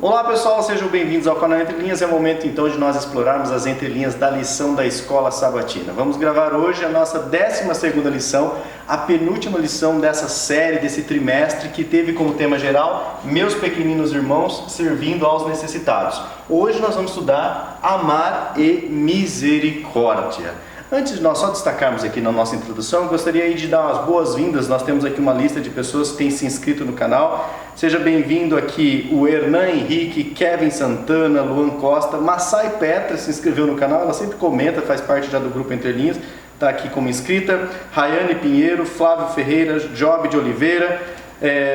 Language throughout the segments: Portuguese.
Olá pessoal, sejam bem-vindos ao canal Entre Linhas. É o momento então de nós explorarmos as entrelinhas da lição da Escola Sabatina. Vamos gravar hoje a nossa 12ª lição, a penúltima lição dessa série, desse trimestre, que teve como tema geral Meus pequeninos irmãos servindo aos necessitados. Hoje nós vamos estudar Amar e Misericórdia. Antes de nós só destacarmos aqui na nossa introdução, eu gostaria de dar as boas-vindas. Nós temos aqui uma lista de pessoas que têm se inscrito no canal. Seja bem-vindo aqui o Hernan Henrique, Kevin Santana, Luan Costa, Massai Petra se inscreveu no canal, ela sempre comenta, faz parte já do grupo Entre Linhas, está aqui como inscrita. Rayane Pinheiro, Flávio Ferreira, Job de Oliveira,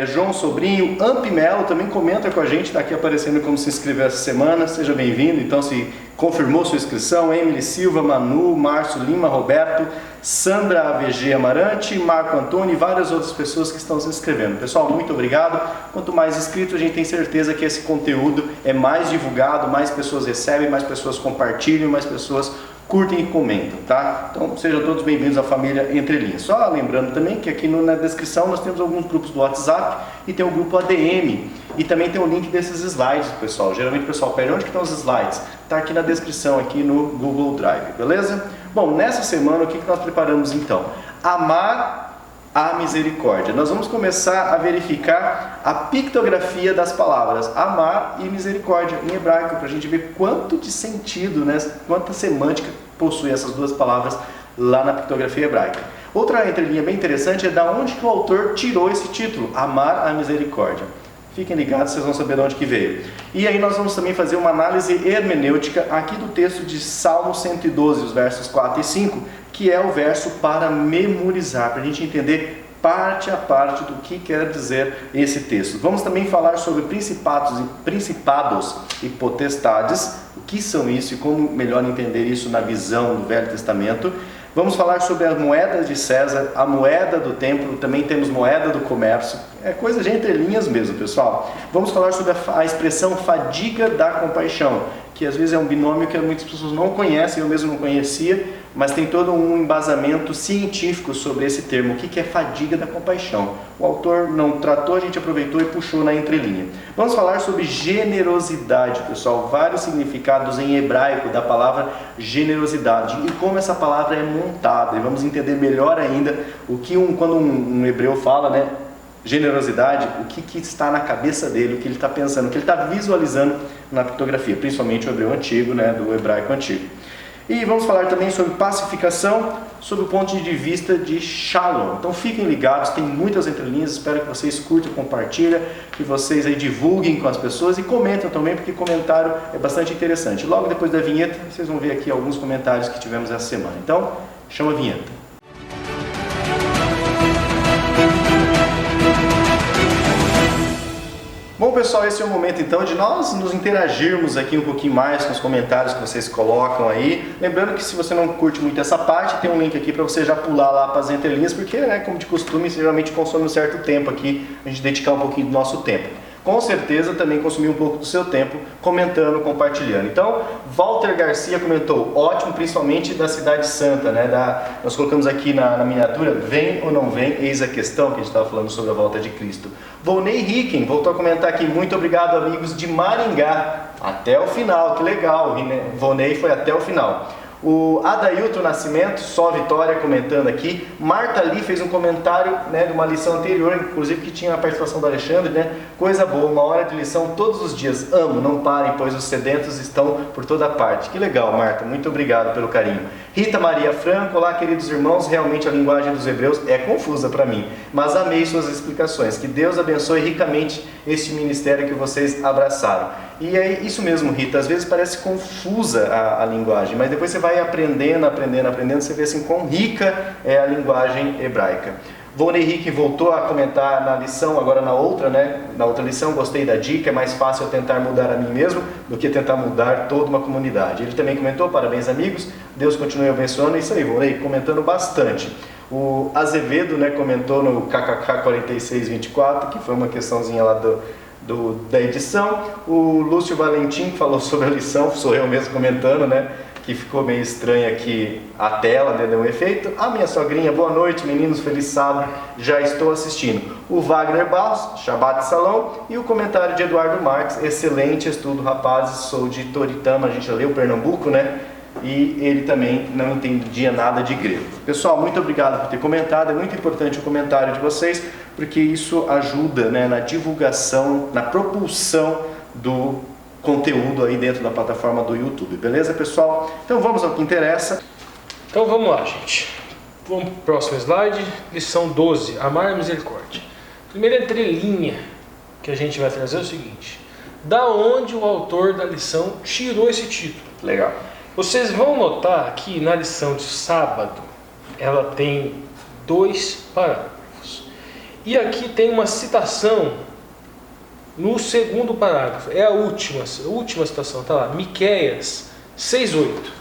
João Sobrinho, Ampi Melo também comenta com a gente, está aqui aparecendo como se inscreveu essa semana, seja bem-vindo. Então, se confirmou sua inscrição, Emily Silva, Manu, Márcio Lima, Roberto, Sandra AVG Amarante, Marco Antônio e várias outras pessoas que estão se inscrevendo. Pessoal, muito obrigado. Quanto mais inscritos, a gente tem certeza que esse conteúdo é mais divulgado, mais pessoas recebem, mais pessoas compartilham, mais pessoas curtem e comentam, tá? Então sejam todos bem-vindos à família Entre Linhas. Só lembrando também que aqui na descrição nós temos alguns grupos do WhatsApp e tem o grupo ADM e também tem o link desses slides, pessoal. Geralmente o pessoal pede onde que estão os slides? Tá aqui na descrição, aqui no Google Drive, beleza? Bom, nessa semana o que nós preparamos então? Amar a misericórdia. Nós vamos começar a verificar a pictografia das palavras amar e misericórdia em hebraico, para a gente ver quanto de sentido, né, quanta semântica possui essas duas palavras lá na pictografia hebraica. Outra entrelinha bem interessante é da onde que o autor tirou esse título, amar a misericórdia. Fiquem ligados, vocês vão saber de onde que veio. E aí nós vamos também fazer uma análise hermenêutica aqui do texto de Salmo 112, os versos 4 e 5, que é o verso para memorizar, para a gente entender parte a parte do que quer dizer esse texto. Vamos também falar sobre principados e potestades, o que são isso e como melhor entender isso na visão do Velho Testamento. Vamos falar sobre a moeda de César, a moeda do templo, também temos moeda do comércio. É coisa de entre linhas mesmo, pessoal. Vamos falar sobre a expressão fadiga da compaixão, que às vezes é um binômio que muitas pessoas não conhecem, eu mesmo não conhecia, mas tem todo um embasamento científico sobre esse termo. O que é fadiga da compaixão? O autor não tratou, a gente aproveitou e puxou na entrelinha. Vamos falar sobre generosidade, pessoal. Vários significados em hebraico da palavra generosidade e como essa palavra é montada. E vamos entender melhor ainda o que quando um hebreu fala, né? Generosidade, o que está na cabeça dele, o que ele está pensando, o que ele está visualizando na pictografia, principalmente o hebreu antigo, né, do hebraico antigo. E vamos falar também sobre pacificação, sob o ponto de vista de Shalom. Então fiquem ligados, tem muitas entrelinhas, espero que vocês curtam, compartilhem, que vocês aí divulguem com as pessoas e comentem também, porque comentário é bastante interessante. Logo depois da vinheta, vocês vão ver aqui alguns comentários que tivemos essa semana. Então, chama a vinheta. Bom pessoal, esse é o momento então de nós nos interagirmos aqui um pouquinho mais com os comentários que vocês colocam aí. Lembrando que se você não curte muito essa parte, tem um link aqui para você já pular lá para as entrelinhas, porque, né, como de costume, geralmente consome um certo tempo aqui, a gente dedicar um pouquinho do nosso tempo. Com certeza também consumir um pouco do seu tempo comentando, compartilhando. Então, Walter Garcia comentou, ótimo, principalmente da Cidade Santa, né? Nós colocamos aqui na miniatura, vem ou não vem, eis a questão que a gente estava falando sobre a volta de Cristo. Volney Ricken voltou a comentar aqui, muito obrigado amigos de Maringá, até o final, que legal, Volney foi até o final. O Adailton Nascimento, só vitória, comentando aqui. Marta Lee fez um comentário, né, de uma lição anterior, inclusive que tinha a participação do Alexandre, né? Coisa boa, uma hora de lição todos os dias. Amo, não parem, pois os sedentos estão por toda parte. Que legal, Marta, muito obrigado pelo carinho. Rita Maria Franco, olá queridos irmãos, realmente a linguagem dos hebreus é confusa para mim, mas amei suas explicações. Que Deus abençoe ricamente este ministério que vocês abraçaram. E é isso mesmo, Rita, às vezes parece confusa a linguagem, mas depois você vai aprendendo, você vê assim quão rica é a linguagem hebraica. Volney Henrique voltou a comentar na lição, agora na outra, né? Na outra lição, gostei da dica, é mais fácil eu tentar mudar a mim mesmo do que tentar mudar toda uma comunidade. Ele também comentou, parabéns amigos, Deus continue abençoando, é isso aí, Volney, comentando bastante. O Azevedo, né, comentou no KKK 4624, que foi uma questãozinha lá da edição. O Lúcio Valentim falou sobre a lição, sou eu mesmo comentando, né? Que ficou meio estranha aqui a tela, né, deu um efeito. A minha sogrinha, boa noite meninos, feliz sábado, já estou assistindo. o Wagner Barros, Shabbat Salom, e o comentário de Eduardo Marques, excelente estudo, rapazes, sou de Toritama, a gente já leu Pernambuco, né? E ele também não entendia nada de grego. Pessoal, muito obrigado por ter comentado, é muito importante o comentário de vocês, porque isso ajuda, né, na divulgação, na propulsão do conteúdo aí dentro da plataforma do YouTube, beleza, pessoal? Então vamos ao que interessa. Então vamos lá, gente. Vamos para o próximo slide, lição 12, amar a misericórdia. Primeira entrelinha que a gente vai trazer é o seguinte: da onde o autor da lição tirou esse título? Legal. Vocês vão notar que na lição de sábado ela tem 2 parágrafos. E aqui tem uma citação no segundo parágrafo. É a última citação, tá lá. Miqueias 6:8.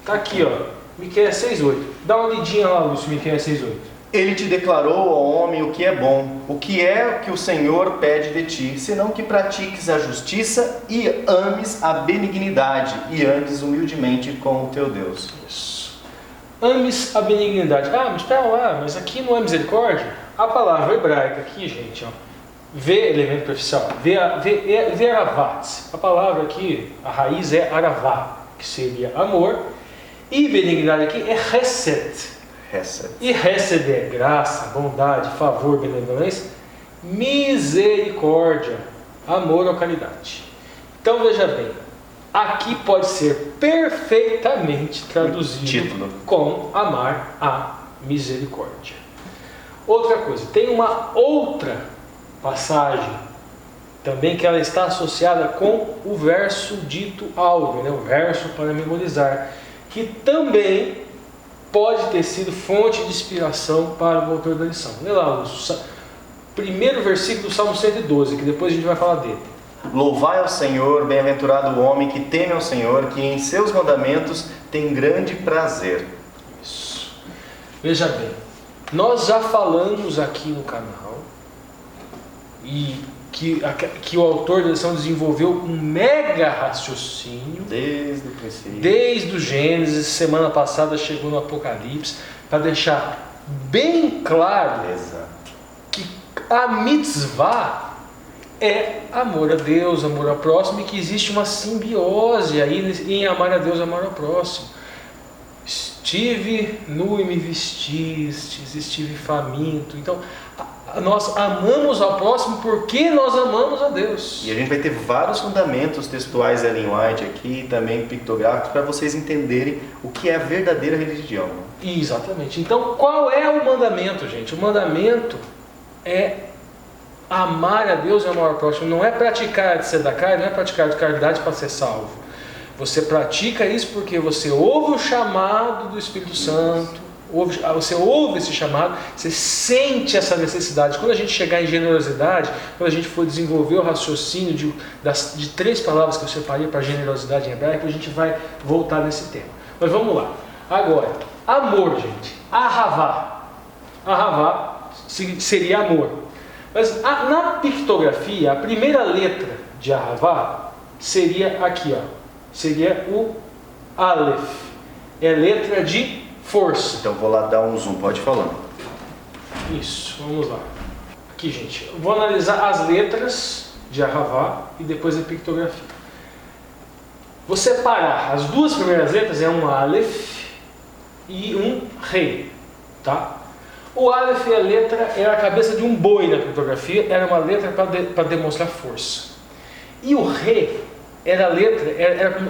Tá aqui, ó. Miqueias 6:8. Dá uma lidinha lá, Lúcio, Miqueias 6:8. Ele te declarou, ó homem, o que é bom, o que é que o Senhor pede de ti, senão que pratiques a justiça e ames a benignidade e andes humildemente com o teu Deus. Isso. Ames a benignidade. Ah, mas espera lá, mas aqui não é misericórdia? A palavra hebraica aqui, gente, ó, vê elemento superficial, vê aravatz. A palavra aqui, a raiz é aravá, que seria amor, e benignidade aqui é hesed. E hesed é graça, bondade, favor, benevolência, misericórdia, amor ou caridade. Então veja bem, aqui pode ser perfeitamente traduzido com amar a misericórdia. Outra coisa, tem uma outra passagem também que ela está associada com o verso dito áureo, né? O verso para memorizar, que também pode ter sido fonte de inspiração para o autor da lição. Lê lá, o primeiro versículo do Salmo 112, que depois a gente vai falar dele. Louvai ao Senhor, bem-aventurado o homem que teme ao Senhor, que em seus mandamentos tem grande prazer. Isso. Veja bem, nós já falamos aqui no canal e que o autor da lição desenvolveu um mega raciocínio desde o princípio, desde o Gênesis. Semana passada chegou no Apocalipse, para deixar bem claro que a mitzvah é amor a Deus, amor ao próximo, e que existe uma simbiose aí em amar a Deus e amar ao próximo. Estive nu e me vestistes, estive faminto. Então, nós amamos ao próximo porque nós amamos a Deus. E a gente vai ter vários fundamentos textuais da Ellen White aqui, também pictográficos, para vocês entenderem o que é a verdadeira religião. Exatamente. Então, qual é o mandamento, gente? O mandamento é amar a Deus e amar ao próximo. Não é praticar de tzedakah, não é praticar de caridade para ser salvo. Você pratica isso porque você ouve o chamado do Espírito Santo, você ouve esse chamado, você sente essa necessidade. Quando a gente chegar em generosidade, quando a gente for desenvolver o raciocínio de 3 palavras que eu separei para generosidade em hebraico, a gente vai voltar nesse tema. Mas vamos lá. Agora, amor, gente. Ahavá. Ahavá seria amor. Mas na pictografia, a primeira letra de Ahavá seria aqui, ó. Seria o Aleph. É letra de força. Então vou lá dar um zoom, pode falar. Isso, vamos lá. Aqui, gente, eu vou analisar as letras de Ahavá e depois a pictografia. Vou separar as 2 primeiras letras, é um Aleph e um Rei, tá? O Aleph era a cabeça de um boi na pictografia, era uma letra para demonstrar força. E o Rei era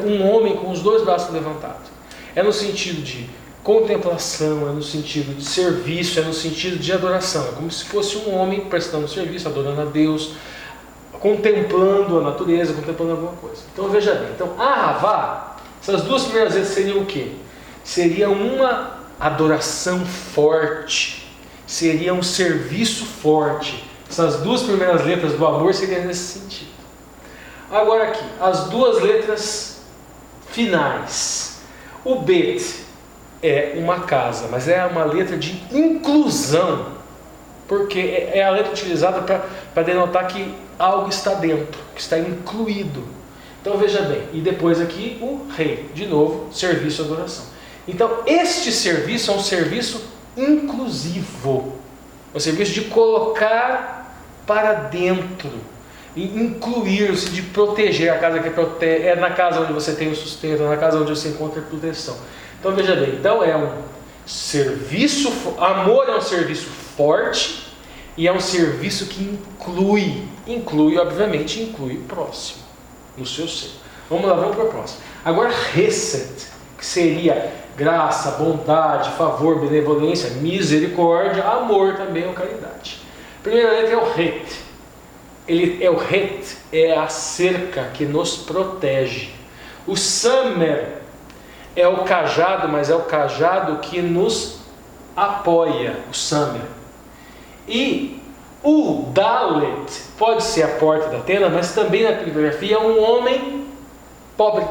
um homem com os 2 braços levantados. É no sentido de contemplação, é no sentido de serviço, é no sentido de adoração. É como se fosse um homem prestando serviço, adorando a Deus, contemplando a natureza, contemplando alguma coisa. Então veja bem, então Ahavá, essas 2 primeiras letras seriam o quê? Seria uma adoração forte, seria um serviço forte. Essas 2 primeiras letras do amor seriam nesse sentido. Agora aqui, as 2 letras finais. O Bet é uma casa, mas é uma letra de inclusão, porque é a letra utilizada para denotar que algo está dentro, que está incluído. Então veja bem, e depois aqui o Rei, de novo, serviço e adoração. Então este serviço é um serviço inclusivo. É o serviço de colocar para dentro, incluir-se, de proteger a casa que protege, é na casa onde você tem o sustento, é na casa onde você encontra a proteção. Então veja bem, então é um serviço, amor é um serviço forte e é um serviço que obviamente inclui o próximo no seu ser. Vamos lá, vamos para o próximo. Agora Hesed, que seria graça, bondade, favor, benevolência, misericórdia, amor também ou caridade. A primeira letra é o Het. O Het é a cerca que nos protege. O Samer é o cajado, mas é o cajado que nos apoia, o Samer. E o Dalet pode ser a porta da tenda, mas também na pictografia é um homem pobre,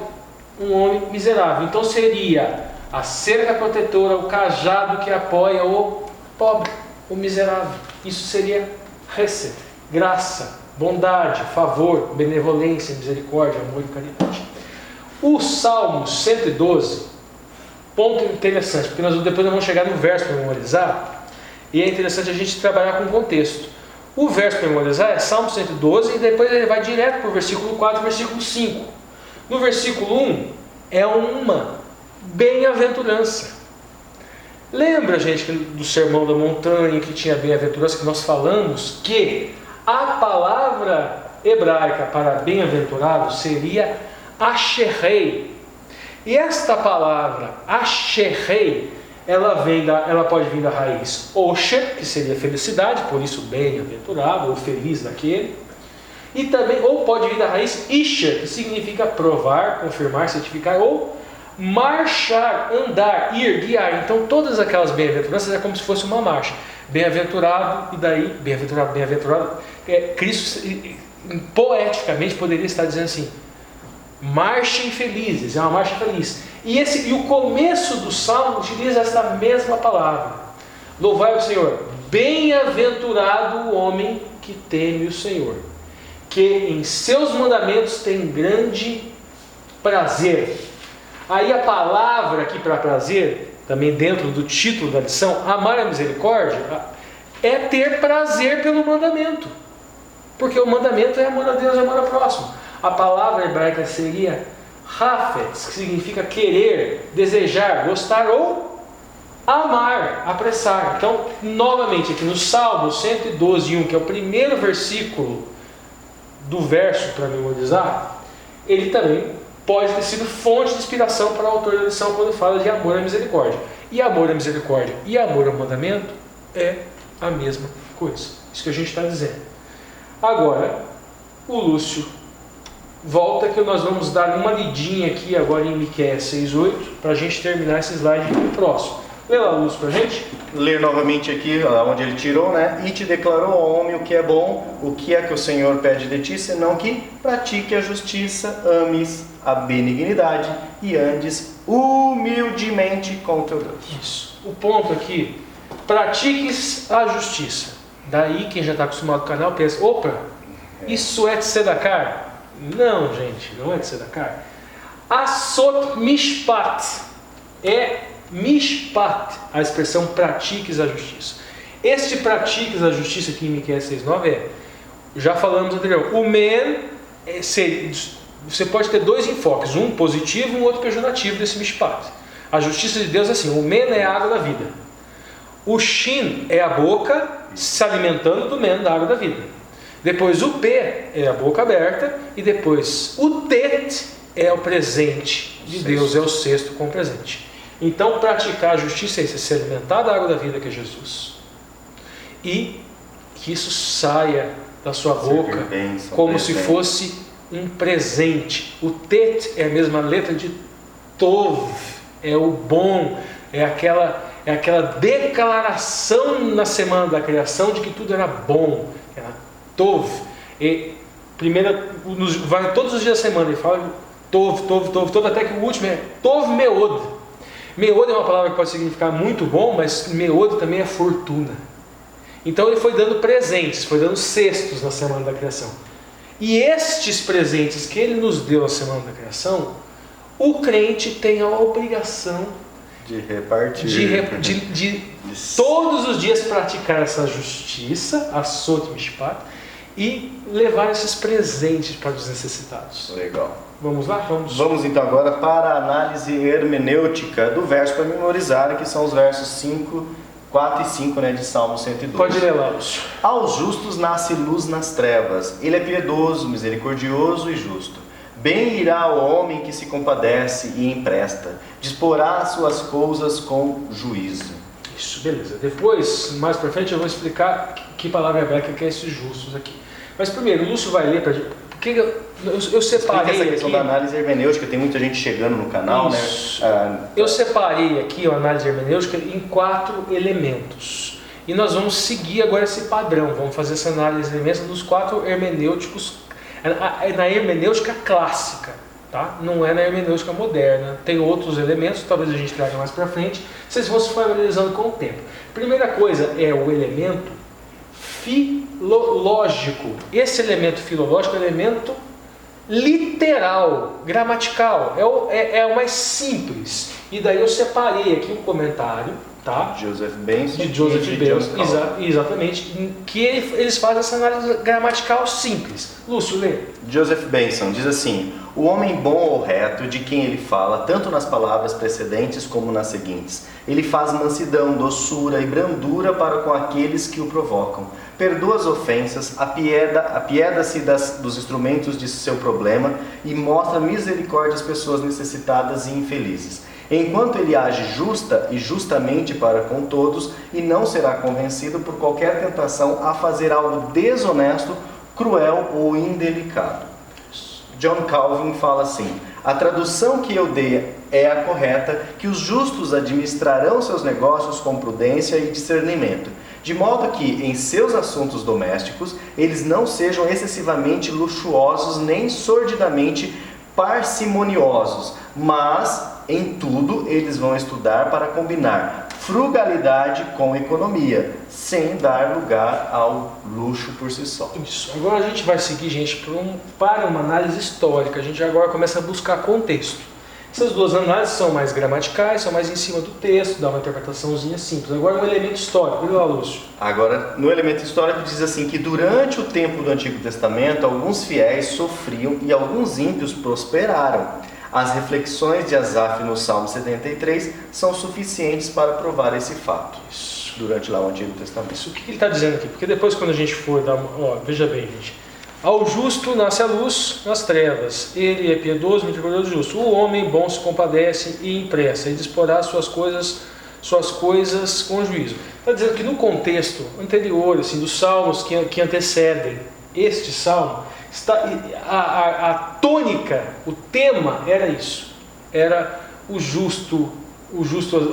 um homem miserável. Então seria a cerca protetora, o cajado que apoia o pobre, o miserável. Isso seria Hesed, graça, bondade, favor, benevolência, misericórdia, amor e caridade. O Salmo 112, ponto interessante, porque depois nós vamos chegar no verso para memorizar, e é interessante a gente trabalhar com o contexto. O verso para memorizar é Salmo 112, e depois ele vai direto para o versículo 4 e versículo 5. No versículo 1 é uma bem-aventurança. Lembra, gente, do Sermão da Montanha, que tinha bem-aventurança, que nós falamos que a palavra hebraica para bem-aventurado seria Asherei. E esta palavra Asherei, ela pode vir da raiz Osher, que seria felicidade, por isso bem-aventurado ou feliz daquele. E também, ou pode vir da raiz Isher, que significa provar, confirmar, certificar, ou marchar, andar, ir, guiar. Então todas aquelas bem-aventuranças é como se fosse uma marcha. Bem-aventurado, e daí, bem-aventurado, Cristo poeticamente poderia estar dizendo assim: marchem felizes, é uma marcha feliz. E o começo do Salmo utiliza essa mesma palavra. Louvai o Senhor, bem-aventurado o homem que teme o Senhor, que em seus mandamentos tem grande prazer. Aí a palavra aqui para prazer, também dentro do título da lição, amar a misericórdia, é ter prazer pelo mandamento. Porque o mandamento é amor a Deus e amor ao próximo. A palavra hebraica seria hafetz, que significa querer, desejar, gostar ou amar, apressar. Então, novamente, aqui no Salmo 112:1, que é o primeiro versículo do verso para memorizar, ele também pode ter sido fonte de inspiração para o autor da lição quando fala de amor à misericórdia. E amor à misericórdia e amor ao mandamento é a mesma coisa. Isso que a gente está dizendo. Agora, o Lúcio volta, que nós vamos dar uma lidinha aqui agora em Miqueias 6:8 para a gente terminar esse slide próximo. Lê lá, Lúcio, para a gente. Ler novamente aqui, onde ele tirou, né? E te declarou ao homem o que é bom, o que é que o Senhor pede de ti, senão que pratique a justiça, ames a benignidade e andes humildemente com o teu Deus. Isso. O ponto aqui, pratiques a justiça. Daí quem já está acostumado com o canal pensa: opa, isso é de tzedakar? Não, gente, não é de tzedakar. Asot mishpat é mishpat, a expressão pratiques a justiça. Este pratiques a justiça aqui em Miqueias 6:9 já falamos anterior, o men, você pode ter dois enfoques, um positivo e um outro pejorativo desse mishpat. A justiça de Deus é assim: o men é a água da vida, o shin é a boca se alimentando do men, da água da vida, depois o p é a boca aberta, e depois o tet é o presente de Deus, é o cesto com o presente. Então, praticar a justiça é isso, é se alimentar da água da vida, que é Jesus, e que isso saia da sua boca como se fosse um presente. O tet é a mesma letra de tov, é o bom, é aquela declaração na semana da criação de que tudo era bom, era tov. E vai todos os dias da semana ele fala tov, tov, tov, tov, até que o último é tov meod. Meod é uma palavra que pode significar muito bom, mas meod também é fortuna. Então ele foi dando presentes, foi dando cestos na semana da criação. E estes presentes que ele nos deu na semana da criação, o crente tem a obrigação De repartir. De todos os dias praticar essa justiça, a Sot Mishpat, e levar esses presentes para os necessitados. Legal. Vamos lá? Vamos então agora para a análise hermenêutica do verso para memorizar, que são os versos 4 e 5, né, de Salmo 102. Pode ler lá, Lúcio. Aos justos nasce luz nas trevas. Ele é piedoso, misericordioso e justo. Bem irá ao homem que se compadece e empresta. Disporá as suas coisas com juízo. Isso, beleza. Depois, mais para frente, eu vou explicar que palavra hebraica que é esses justos aqui. Mas primeiro, o Lúcio vai ler para gente. Porque eu separei essa questão aqui, da análise hermenêutica, tem muita gente chegando no canal, isso, né? Eu separei aqui a análise hermenêutica em 4 elementos. E nós vamos seguir agora esse padrão. Vamos fazer essa análise hermenêutica dos 4 hermenêuticos, na hermenêutica clássica, tá? Não é na hermenêutica moderna. Tem outros elementos, talvez a gente traga mais para frente. Vocês vão se familiarizando com o tempo. Primeira coisa é o elemento filológico. Esse elemento filológico é o elemento literal, gramatical, é o mais simples. E daí eu separei aqui um comentário, tá? Joseph Benson. De Joseph Benson, exatamente, que eles fazem essa análise gramatical simples. Lúcio, lê. Joseph Benson diz assim: o homem bom ou reto, de quem ele fala, tanto nas palavras precedentes como nas seguintes, ele faz mansidão, doçura e brandura para com aqueles que o provocam. Perdoa as ofensas, apieda-se dos instrumentos de seu problema e mostra misericórdia às pessoas necessitadas e infelizes. Enquanto ele age justa e justamente para com todos, e não será convencido por qualquer tentação a fazer algo desonesto, cruel ou indelicado. John Calvin fala assim: a tradução que eu dei é a correta, que os justos administrarão seus negócios com prudência e discernimento, de modo que, em seus assuntos domésticos, eles não sejam excessivamente luxuosos nem sordidamente parcimoniosos, mas, em tudo, eles vão estudar para combinar frugalidade com economia, sem dar lugar ao luxo por si só. Isso. Agora a gente vai seguir, gente, para uma análise histórica. A gente agora começa a buscar contexto. Essas duas análises são mais gramaticais, são mais em cima do texto, dá uma interpretaçãozinha simples. Agora um elemento histórico, olha lá, Lúcio. Agora, no elemento histórico diz assim que durante o tempo do Antigo Testamento, alguns fiéis sofriam e alguns ímpios prosperaram. As reflexões de Asaf no Salmo 73 são suficientes para provar esse fato. Isso. Durante lá o Antigo Testamento. Isso, o que ele está dizendo aqui? Porque depois quando a gente for dar uma... veja bem, gente. Ao justo nasce a luz nas trevas. Ele é piedoso, misericordioso e justo. O homem bom se compadece e empresta, e disporá suas coisas com juízo. Está dizendo que no contexto anterior, assim, dos salmos que antecedem este salmo, a tônica, o tema era isso. Era o justo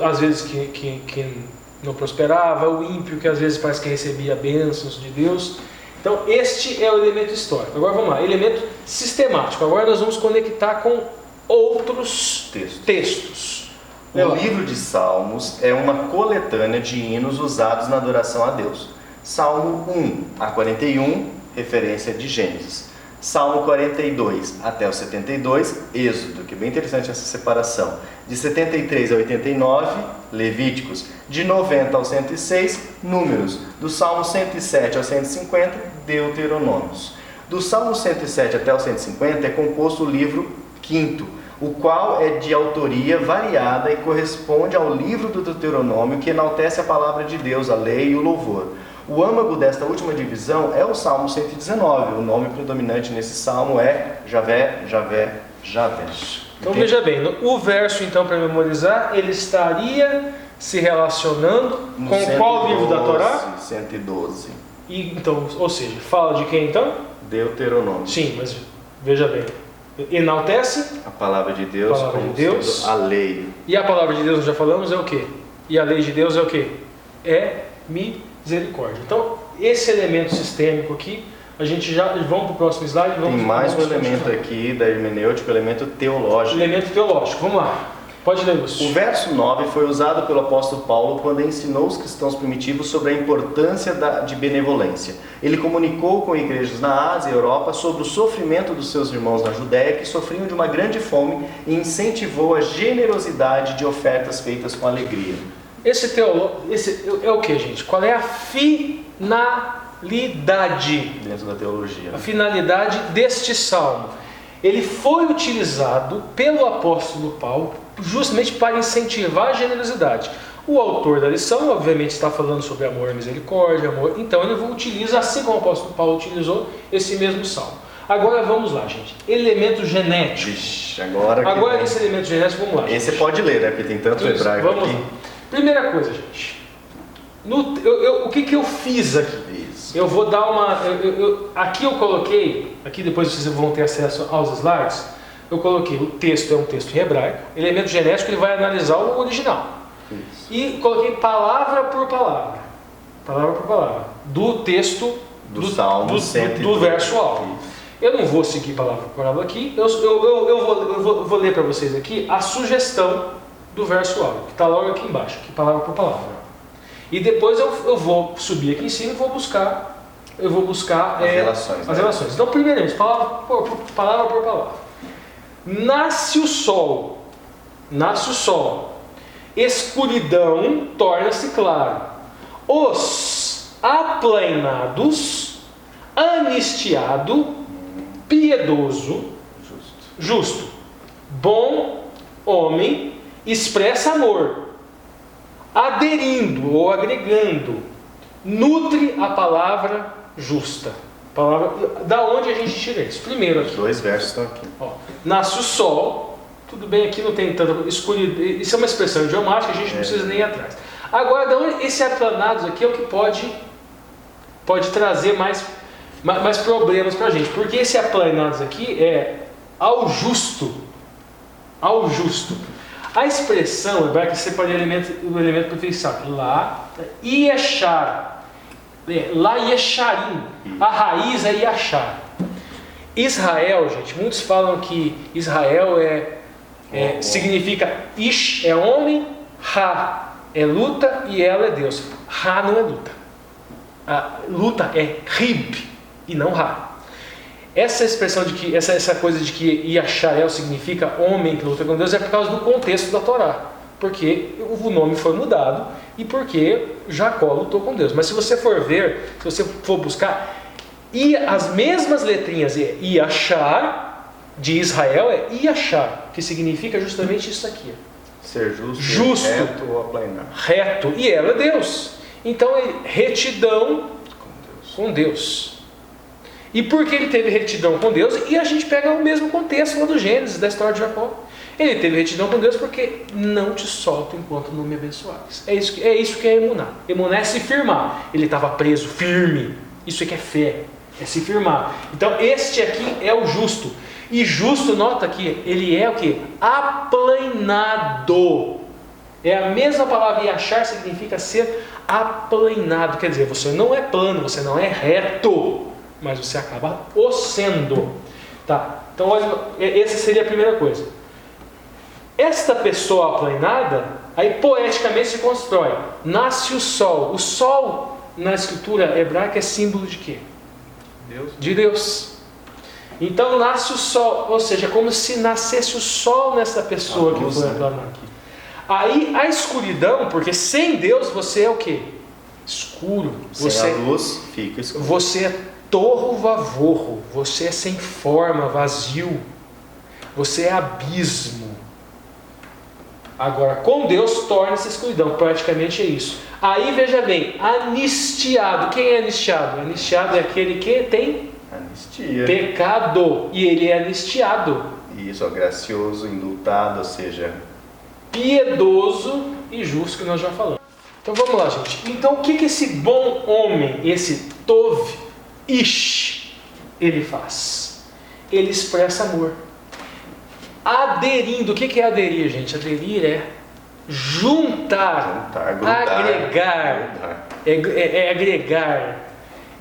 às vezes que não prosperava, o ímpio que às vezes parece que recebia bênçãos de Deus. Então este é o elemento histórico. Agora vamos lá, elemento sistemático. Agora nós vamos conectar com outros textos. O livro de Salmos é uma coletânea de hinos usados na adoração a Deus. Salmo 1 a 41, referência de Gênesis. Salmo 42 até o 72, Êxodo, que é bem interessante essa separação. De 73 a 89, Levíticos. De 90 ao 106, Números. Do Salmo 107 ao 150, Deuteronômios. Do Salmo 107 até o 150 é composto o livro 5º, o qual é de autoria variada e corresponde ao livro do Deuteronômio, que enaltece a palavra de Deus, a lei e o louvor. O âmago desta última divisão é o Salmo 119. O nome predominante nesse salmo é Javé, Javé, Javé. Então veja bem, o verso então para memorizar, ele estaria se relacionando no com 112, qual livro da Torá? 112. E, então, ou seja, fala de quem então? Deuteronômio. Sim, mas veja bem, enaltece a palavra de Deus, a lei. E a palavra de Deus, nós já falamos, é o quê? E a lei de Deus é o quê? É misericórdia. Então, esse elemento sistêmico aqui, a gente já vamos para o próximo slide. Tem mais um elemento aqui da hermenêutica, o elemento teológico. Elemento teológico, vamos lá. Pode ler, Lúcio. O verso 9 foi usado pelo apóstolo Paulo quando ensinou os cristãos primitivos sobre a importância de benevolência. Ele comunicou com igrejas na Ásia e Europa sobre o sofrimento dos seus irmãos na Judéia que sofriam de uma grande fome e incentivou a generosidade de ofertas feitas com alegria. Esse é o que, gente? Qual é a finalidade? Dentro da teologia. A finalidade deste salmo. Ele foi utilizado pelo apóstolo Paulo justamente para incentivar a generosidade. O autor da lição, obviamente, está falando sobre amor e misericórdia, amor. Então ele utiliza, assim como o apóstolo Paulo utilizou, esse mesmo salmo. Agora vamos lá, gente. Elemento genético. Ixi, agora esse elemento genético, vamos lá. Esse você pode ler, né? Porque tem tanto hebraico aqui. Lá. Primeira coisa, gente. O que eu fiz aqui? Isso. Eu vou dar uma... aqui eu coloquei, aqui depois vocês vão ter acesso aos slides, eu coloquei, o texto é um texto em hebraico, elemento genético ele vai analisar o original. Isso. E coloquei palavra por palavra, do texto do Salmo do verso alto. Eu não vou seguir palavra por palavra aqui, eu vou ler para vocês aqui a sugestão do verso alto, que está logo aqui embaixo, aqui, palavra por palavra. E depois eu vou subir aqui em cima e vou buscar as relações. Então, primeiramente, palavra por palavra. Nasce o sol, escuridão torna-se claro, os aplainados, anistiado, piedoso, justo, bom homem, expressa amor, aderindo ou agregando, nutre a palavra justa. Da onde a gente tira isso? Primeiro aqui. 2 versos estão aqui. Ó, nasce o sol, tudo bem, aqui não tem tanta escuridão, isso é uma expressão idiomática, a gente não precisa nem ir atrás. Agora, da onde esse aplanados aqui é o que pode trazer mais problemas para a gente, porque esse aplanados aqui é ao justo. A expressão hebraica você pode o elemento perfeição. Lá, Yeshar. Lá, Yesharim. A raiz é Yashar. Israel, gente, muitos falam que Israel significa Ish é homem, Ha é luta e ela é Deus. Ha não é luta. A luta é Rib e não Ha. Essa expressão de que, essa coisa de que Yasharel significa homem que luta com Deus é por causa do contexto da Torá. Porque o nome foi mudado e porque Jacó lutou com Deus. Mas se você for ver, se você for buscar, as mesmas letrinhas Yashar de Israel é Yashar, que significa justamente isso aqui. Ser justo, reto ou aplanar. Reto, e ela é Deus. Então, retidão com Deus. E por que ele teve retidão com Deus? E a gente pega o mesmo contexto lá do Gênesis, da história de Jacó. Ele teve retidão com Deus porque não te solto enquanto não me abençoares. É isso que é emuná. Emuná é se firmar. Ele estava preso, firme. Isso é que é fé, é se firmar. Então este aqui é o justo. E justo, nota aqui, ele é o que? Aplainado. É a mesma palavra, e achar significa ser aplainado. Quer dizer, você não é plano, você não é reto, mas você acaba o sendo. Tá? Então, olha, essa seria a primeira coisa. Esta pessoa aplainada, aí poeticamente se constrói. Nasce o sol. O sol, na escritura hebraica, é símbolo de quê? Deus. De Deus. Então nasce o sol, ou seja, como se nascesse o sol nessa pessoa que foi aplanada. Aí a escuridão, porque sem Deus você é o quê? Escuro. Sem a luz fica escuro. Você é torro-vavorro, você é sem forma, vazio, você é abismo. Agora, com Deus torna-se escuridão, praticamente é isso. Aí veja bem, anistiado. Quem é anistiado? Anistiado é aquele que tem anistia, pecado, e ele é anistiado. Isso, gracioso, indultado, ou seja, piedoso e justo, que nós já falamos. Então vamos lá, gente. Então o que esse bom homem, esse Tov Ish, ele faz? Ele expressa amor. Aderindo, o que é aderir, gente? Aderir é juntar, grudar, agregar, é agregar.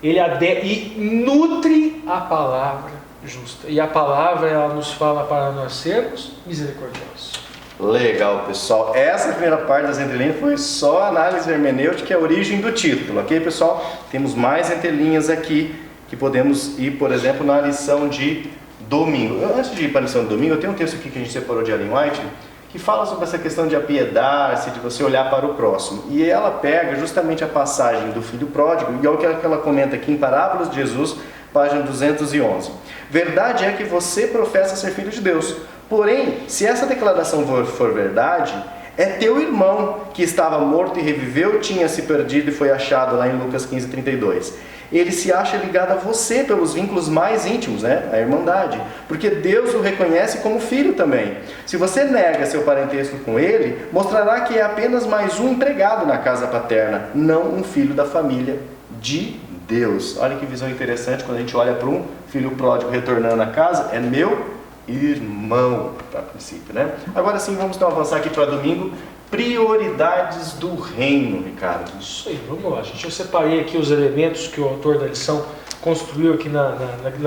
Ele adere e nutre a palavra justa. E a palavra, ela nos fala para nós sermos misericordiosos. Legal, pessoal. Essa primeira parte das entrelinhas foi só análise hermenêutica e a origem do título, ok, pessoal? Temos mais entrelinhas aqui que podemos ir, por exemplo, na lição de domingo. Antes de ir para a lição de domingo, eu tenho um texto aqui que a gente separou de Ellen White que fala sobre essa questão de apiedar-se, de você olhar para o próximo. E ela pega justamente a passagem do filho pródigo, e é o que ela comenta aqui em Parábolas de Jesus, página 211. Verdade é que você professa ser filho de Deus. Porém, se essa declaração for verdade, é teu irmão que estava morto e reviveu, tinha se perdido e foi achado, lá em Lucas 15:32. Ele se acha ligado a você pelos vínculos mais íntimos, né? A irmandade, porque Deus o reconhece como filho também. Se você nega seu parentesco com ele, mostrará que é apenas mais um empregado na casa paterna, não um filho da família de Deus. Olha que visão interessante quando a gente olha para um filho pródigo retornando à casa, é meu irmão, a princípio, né? Agora sim, vamos então avançar aqui para domingo. Prioridades do reino, Ricardo. Isso aí, vamos lá, gente. Eu separei aqui os elementos que o autor da lição construiu aqui na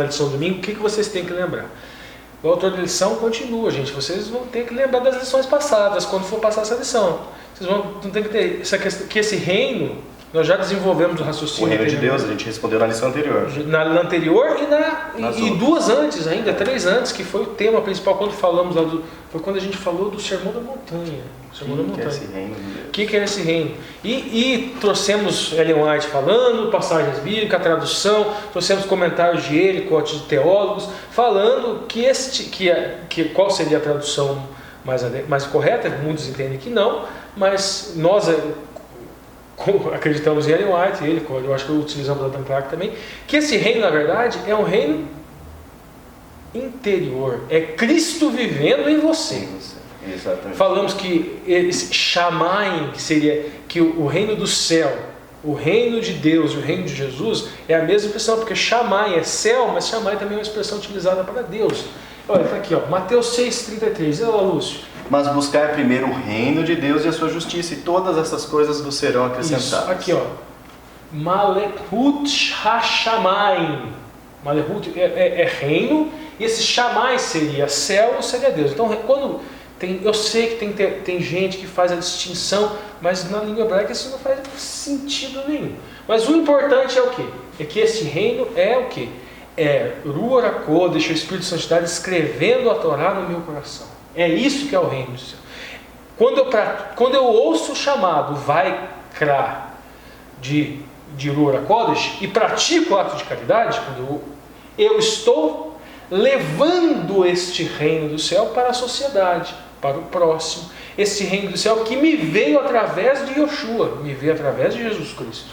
lição do domingo. O que vocês têm que lembrar? O autor da lição continua, gente. Vocês vão ter que lembrar das lições passadas, quando for passar essa lição. Vocês vão ter que ter essa questão, que esse reino, nós já desenvolvemos o raciocínio. O reino de Deus, a gente respondeu na lição anterior. Na anterior e duas antes ainda, 3 antes, que foi o tema principal quando falamos lá foi quando a gente falou do Sermão da Montanha. O que é esse reino de Deus? O que é esse reino? E trouxemos Ellen White falando, passagens bíblicas, a tradução, trouxemos comentários de ele, cotes de teólogos, falando qual seria a tradução mais correta. Muitos entendem que não, mas nós acreditamos em Ellen White, eu acho que utilizamos a Dan Clark também, que esse reino, na verdade, é um reino interior, é Cristo vivendo em você. Exatamente. Falamos que esse Shammai, que seria que o reino do céu, o reino de Deus e o reino de Jesus é a mesma expressão, porque Shammai é céu, mas Shammai também é uma expressão utilizada para Deus. Olha, está aqui, Mateus 6,33. Olha lá, Lúcio. Mas buscar primeiro o reino de Deus e a sua justiça, e todas essas coisas vos serão acrescentadas. Isso, aqui, Malechut HaShamayim. Malechut é reino, e esse Shammai seria céu ou seria Deus. Então, quando eu sei que tem gente que faz a distinção, mas na língua hebraica isso não faz sentido nenhum. Mas o importante é o quê? É que esse reino é o quê? É Ruach HaKodesh, o Espírito de Santidade, escrevendo a Torá no meu coração. É isso que é o reino do céu. Quando eu ouço o chamado Vaikra de Ruach HaKodesh e pratico o ato de caridade, quando eu estou levando este reino do céu para a sociedade, para o próximo. Esse reino do céu que me veio através de Yoshua, me veio através de Jesus Cristo,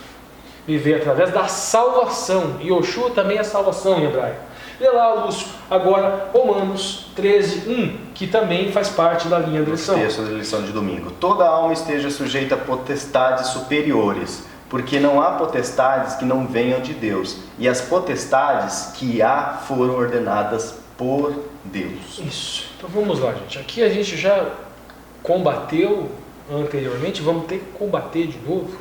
me veio através da salvação. Yoshua também é salvação em hebraico. Lê lá, Lúcio, agora Romanos 13:1, que também faz parte da linha da lição. Texto da lição de domingo. Toda alma esteja sujeita a potestades superiores, porque não há potestades que não venham de Deus, e as potestades que há foram ordenadas por Deus. Isso. Então vamos lá, gente. Aqui a gente já combateu anteriormente, vamos ter que combater de novo.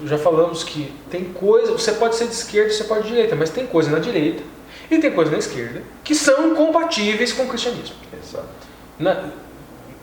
Já falamos que tem coisa, você pode ser de esquerda, você pode de direita, mas tem coisa na direita e tem coisa na esquerda que são incompatíveis com o cristianismo. Exato.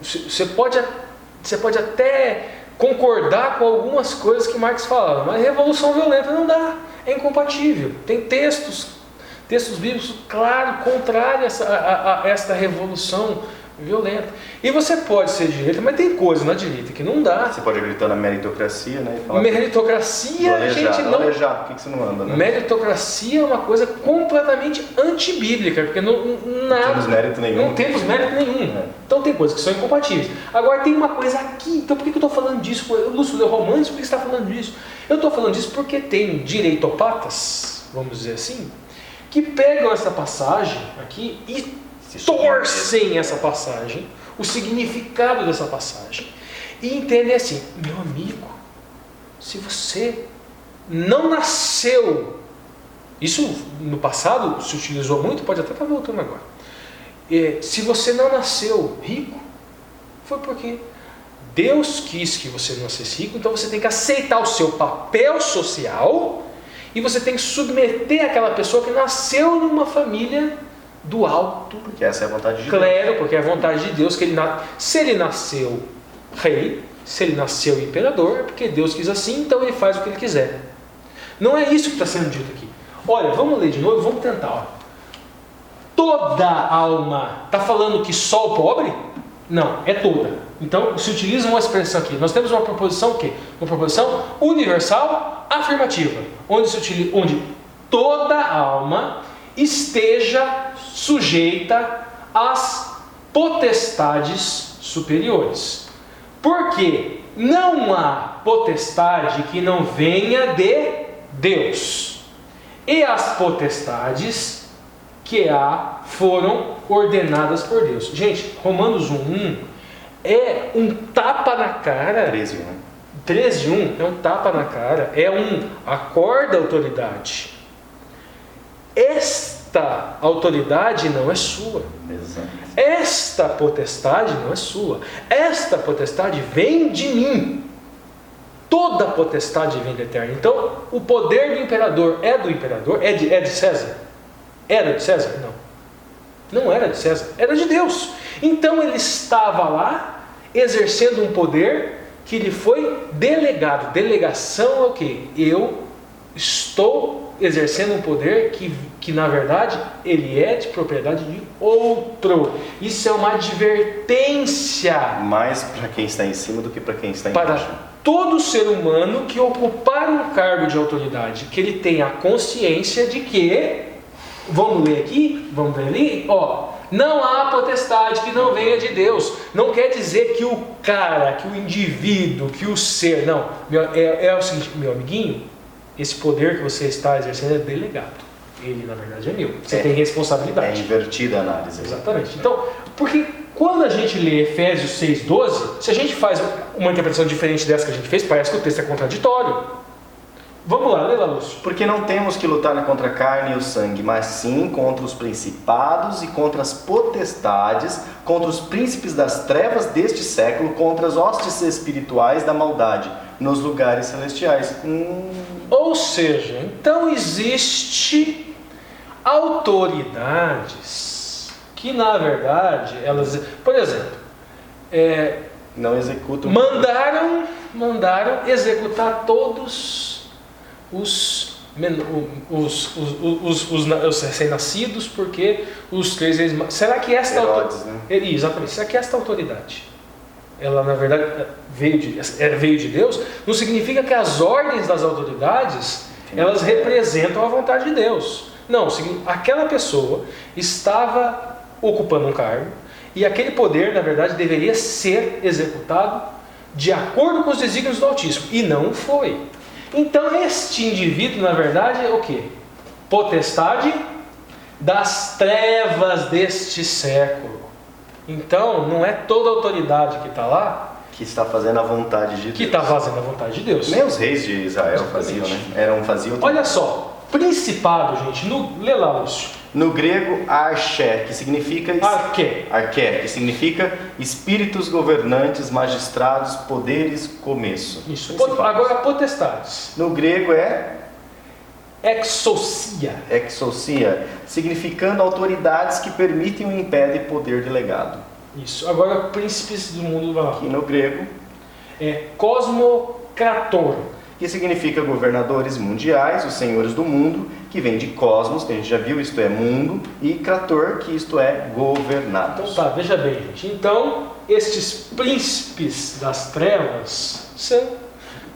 Você pode até concordar com algumas coisas que Marx falava, mas revolução violenta não dá, é incompatível. Tem textos bíblicos, claro, contrários a esta revolução violenta. E você pode ser de direita, mas tem coisa na direita que não dá. Você pode acreditar na meritocracia, né? E falar meritocracia, a gente não... Alejar, por que você não anda, né? Meritocracia é uma coisa completamente antibíblica, porque não temos mérito nenhum. Não temos mérito nenhum. Então tem coisas que são incompatíveis. Agora tem uma coisa aqui, então por que eu estou falando disso? Lúcio, leu Romanos, por que você está falando disso? Eu estou falando disso porque tem direitopatas, vamos dizer assim, que pegam essa passagem aqui e torcem essa passagem, o significado dessa passagem, e entendem assim: meu amigo, se você não nasceu, isso no passado se utilizou muito, pode até estar voltando agora, se você não nasceu rico, foi porque Deus quis que você nascesse rico, então você tem que aceitar o seu papel social, e você tem que submeter aquela pessoa que nasceu numa família do alto. Porque essa é a vontade de Deus. Clero, porque é a vontade de Deus que se ele nasceu rei, se ele nasceu imperador, é porque Deus quis assim, então ele faz o que ele quiser. Não é isso que está sendo dito aqui. Olha, vamos ler de novo, vamos tentar. Ó. Toda alma, está falando que só o pobre? Não, é toda. Então se utiliza uma expressão aqui. Nós temos uma proposição o quê? Uma proposição universal afirmativa, onde toda alma esteja sujeita às potestades superiores. Porque não há potestade que não venha de Deus. E as potestades que há foram ordenadas por Deus. Gente, Romanos 1:1 é um tapa na cara. 13:1. 13:1 é um tapa na cara. É um acorda a autoridade. Esta autoridade não é sua. Exato. Esta potestade não é sua. Esta potestade vem de mim. Toda potestade vem do Eterno. Então, o poder do imperador é do imperador? É de César? Era de César? Não. Não era de César. Era de Deus. Então, ele estava lá, exercendo um poder que lhe foi delegado. Delegação é o quê? Eu estou exercendo um poder que na verdade ele é de propriedade de outro. Isso é uma advertência mais para quem está em cima do que para quem está para embaixo. todo ser humano que ocupar um cargo de autoridade, que ele tenha a consciência de que, vamos ler aqui, vamos ver ali, não há potestade que não venha de Deus. Não quer dizer que o cara, que o indivíduo, que o ser, não, é o seguinte, meu amiguinho, esse poder que você está exercendo é delegado. Ele, na verdade, é meu. Você tem responsabilidade. É invertida a análise. Exatamente. Então, porque quando a gente lê Efésios 6:12, se a gente faz uma interpretação diferente dessa que a gente fez, parece que o texto é contraditório. Vamos lá, lê lá, Lúcio. Porque não temos que lutar contra a carne e o sangue, mas sim contra os principados e contra as potestades, contra os príncipes das trevas deste século, contra as hostes espirituais da maldade nos lugares celestiais. Ou seja, então existe autoridades que na verdade elas, por exemplo, não executam. Mandaram executar todos os recém-nascidos, porque os 3 vezes. Será que esta Herodes, né? Exatamente. Será que esta autoridade, ela na verdade veio de Deus? Não significa que as ordens das autoridades elas representam a vontade de Deus. Não, aquela pessoa estava ocupando um cargo e aquele poder na verdade deveria ser executado de acordo com os desígnios do Altíssimo, e não foi. Então este indivíduo na verdade é o quê? Potestade das trevas deste século. Então não é toda a autoridade que está lá que está fazendo a vontade de Deus. Que está fazendo a vontade de Deus. Nem os reis de Israel faziam, né? Faziam. Olha só, principado, gente, lê lá, Lúcio. No grego, arché, que significa arché, que significa espíritos governantes, magistrados, poderes, começo. Isso. Agora, potestades. No grego é exousia, significando autoridades que permitem ou impedem poder delegado. Isso. Agora, príncipes do mundo lá. Que no grego é cosmocrator, que significa governadores mundiais, os senhores do mundo, que vem de cosmos, que a gente já viu, isto é mundo, e krator, que isto é governados. Então tá, veja bem, gente. Então, estes príncipes das trevas são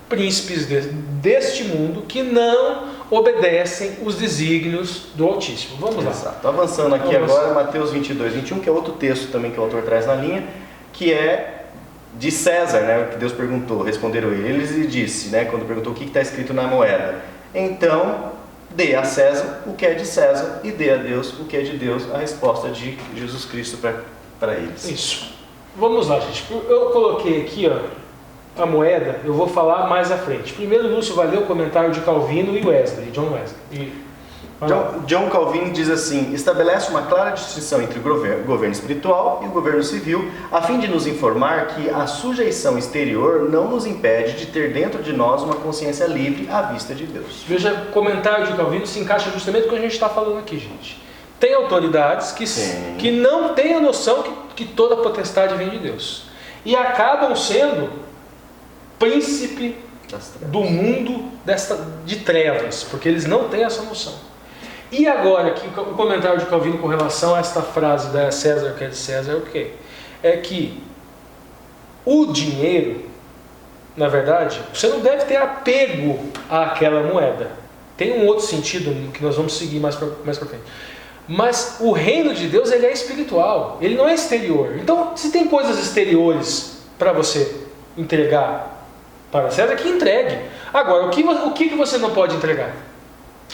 príncipes deste mundo que não obedecem os desígnios do Altíssimo. Vamos lá. Exato. Avançando aqui agora, Mateus 22:21, que é outro texto também que o autor traz na linha, que é de César, né, que Deus perguntou, responderam ele lhe disse, né, quando perguntou o que está escrito na moeda, então dê a César o que é de César e dê a Deus o que é de Deus, a resposta de Jesus Cristo para eles. Isso. Vamos lá, gente. Eu coloquei aqui, a moeda, eu vou falar mais à frente. Primeiro, o Lúcio vai ler o comentário de Calvino e John Wesley. John Calvin diz assim: estabelece uma clara distinção entre o governo espiritual e o governo civil, a fim de nos informar que a sujeição exterior não nos impede de ter dentro de nós uma consciência livre à vista de Deus. Veja, o comentário de Calvino se encaixa justamente com o que a gente está falando aqui, gente. Tem autoridades que não têm a noção que toda potestade vem de Deus. E acabam sendo príncipe do mundo de trevas, porque eles não têm essa noção. E agora, aqui, o comentário de Calvino com relação a esta frase da César que é de César é o quê? É que o dinheiro, na verdade, você não deve ter apego àquela moeda. Tem um outro sentido que nós vamos seguir mais para frente. Mas o reino de Deus, ele é espiritual, ele não é exterior. Então, se tem coisas exteriores para você entregar para César, que entregue. Agora, o que você não pode entregar?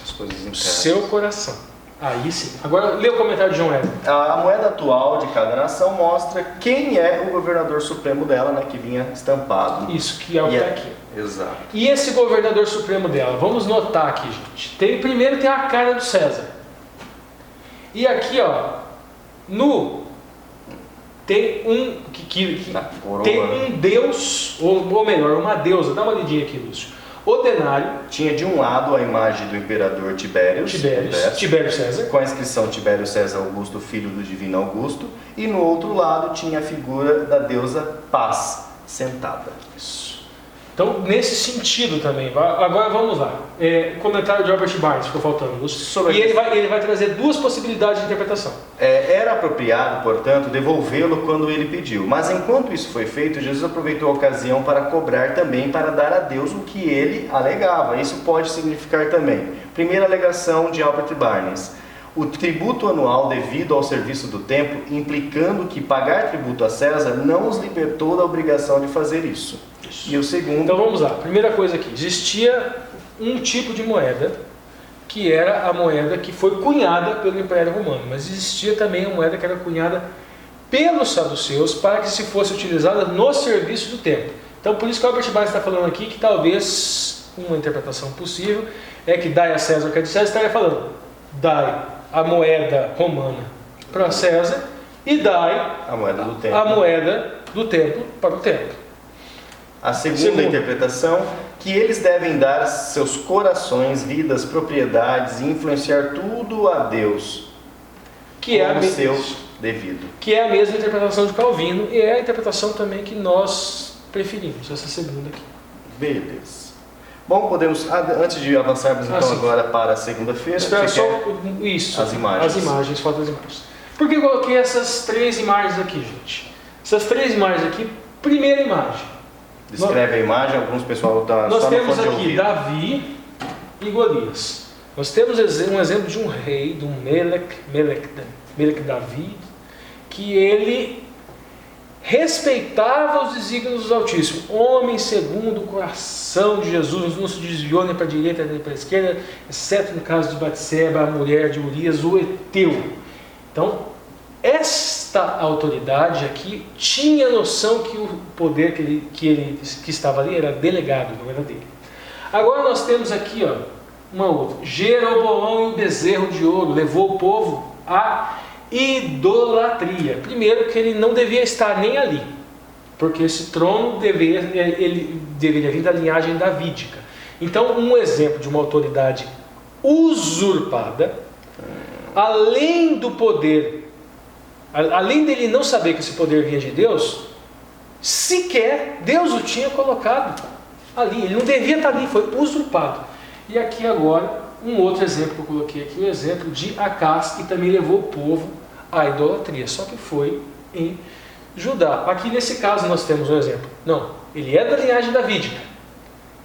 As coisas internas. Seu coração. Aí sim. Agora, lê o comentário de John Wesley. A moeda atual de cada nação mostra quem é o governador supremo dela, né, que vinha estampado. Isso, que é o que está aqui. Exato. E esse governador supremo dela, vamos notar aqui, gente. Primeiro tem a cara do César. E aqui, ó, tem um deus, ou melhor, uma deusa. Dá uma lidinha aqui, Lúcio. O denário tinha de um lado a imagem do imperador Tibério César, com a inscrição Tibério César Augusto, filho do divino Augusto, e no outro lado tinha a figura da deusa Paz, sentada. Isso. Então, nesse sentido também. Agora vamos lá. Comentário de Robert Barnes, ficou faltando. E ele vai trazer duas possibilidades de interpretação. Era apropriado, portanto, devolvê-lo quando ele pediu. Mas enquanto isso foi feito, Jesus aproveitou a ocasião para cobrar também, para dar a Deus o que ele alegava. Isso pode significar também. Primeira alegação de Albert Barnes. O tributo anual devido ao serviço do templo, implicando que pagar tributo a César não os libertou da obrigação de fazer isso. E o segundo... Então vamos lá. Primeira coisa aqui. Existia um tipo de moeda, que era a moeda que foi cunhada pelo Império Romano. Mas existia também a moeda que era cunhada pelos saduceus para que se fosse utilizada no serviço do templo. Então por isso que o Albert Barnes está falando aqui que talvez uma interpretação possível é que dai a César o que é de César, estaria falando, dai a moeda romana para César e dai a moeda do templo para o templo. A segunda interpretação, que eles devem dar seus corações, vidas, propriedades e influenciar tudo a Deus, que é a seu devido. Que é a mesma interpretação de Calvino e é a interpretação também que nós preferimos, essa segunda aqui. Beleza. Bom, podemos, antes de avançarmos então agora para a segunda-feira, espera só isso, as imagens. Faltam as imagens. Por que eu coloquei essas três imagens aqui, gente? Essas três imagens aqui, primeira imagem. Descreve a imagem, alguns pessoal está só no fone de ouvido. Nós temos aqui Davi e Golias. Nós temos um exemplo de um rei, de um Melec Davi, que ele respeitava os desígnios do Altíssimo. Homem segundo o coração de Jesus, não se desviou nem para a direita nem para a esquerda, exceto no caso de Batseba, a mulher de Urias, o Eteu. Então, esta autoridade aqui tinha noção que o poder que estava ali era delegado, não era dele. Agora nós temos aqui uma outra. Jeroboão e o bezerro de ouro levou o povo à idolatria. Primeiro que ele não devia estar nem ali, porque esse trono deveria vir da linhagem davídica. Então um exemplo de uma autoridade usurpada, além do poder, além dele não saber que esse poder vinha de Deus, sequer Deus o tinha colocado ali, ele não devia estar ali, foi usurpado. E aqui agora, um outro exemplo que eu coloquei aqui, o exemplo de Acás, que também levou o povo à idolatria, só que foi em Judá. Aqui nesse caso nós temos um exemplo, não, ele é da linhagem davídica,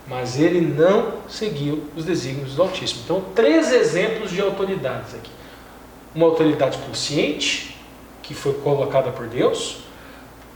mas ele não seguiu os desígnios do Altíssimo. Então, três exemplos de autoridades aqui. Uma autoridade consciente, que foi colocada por Deus,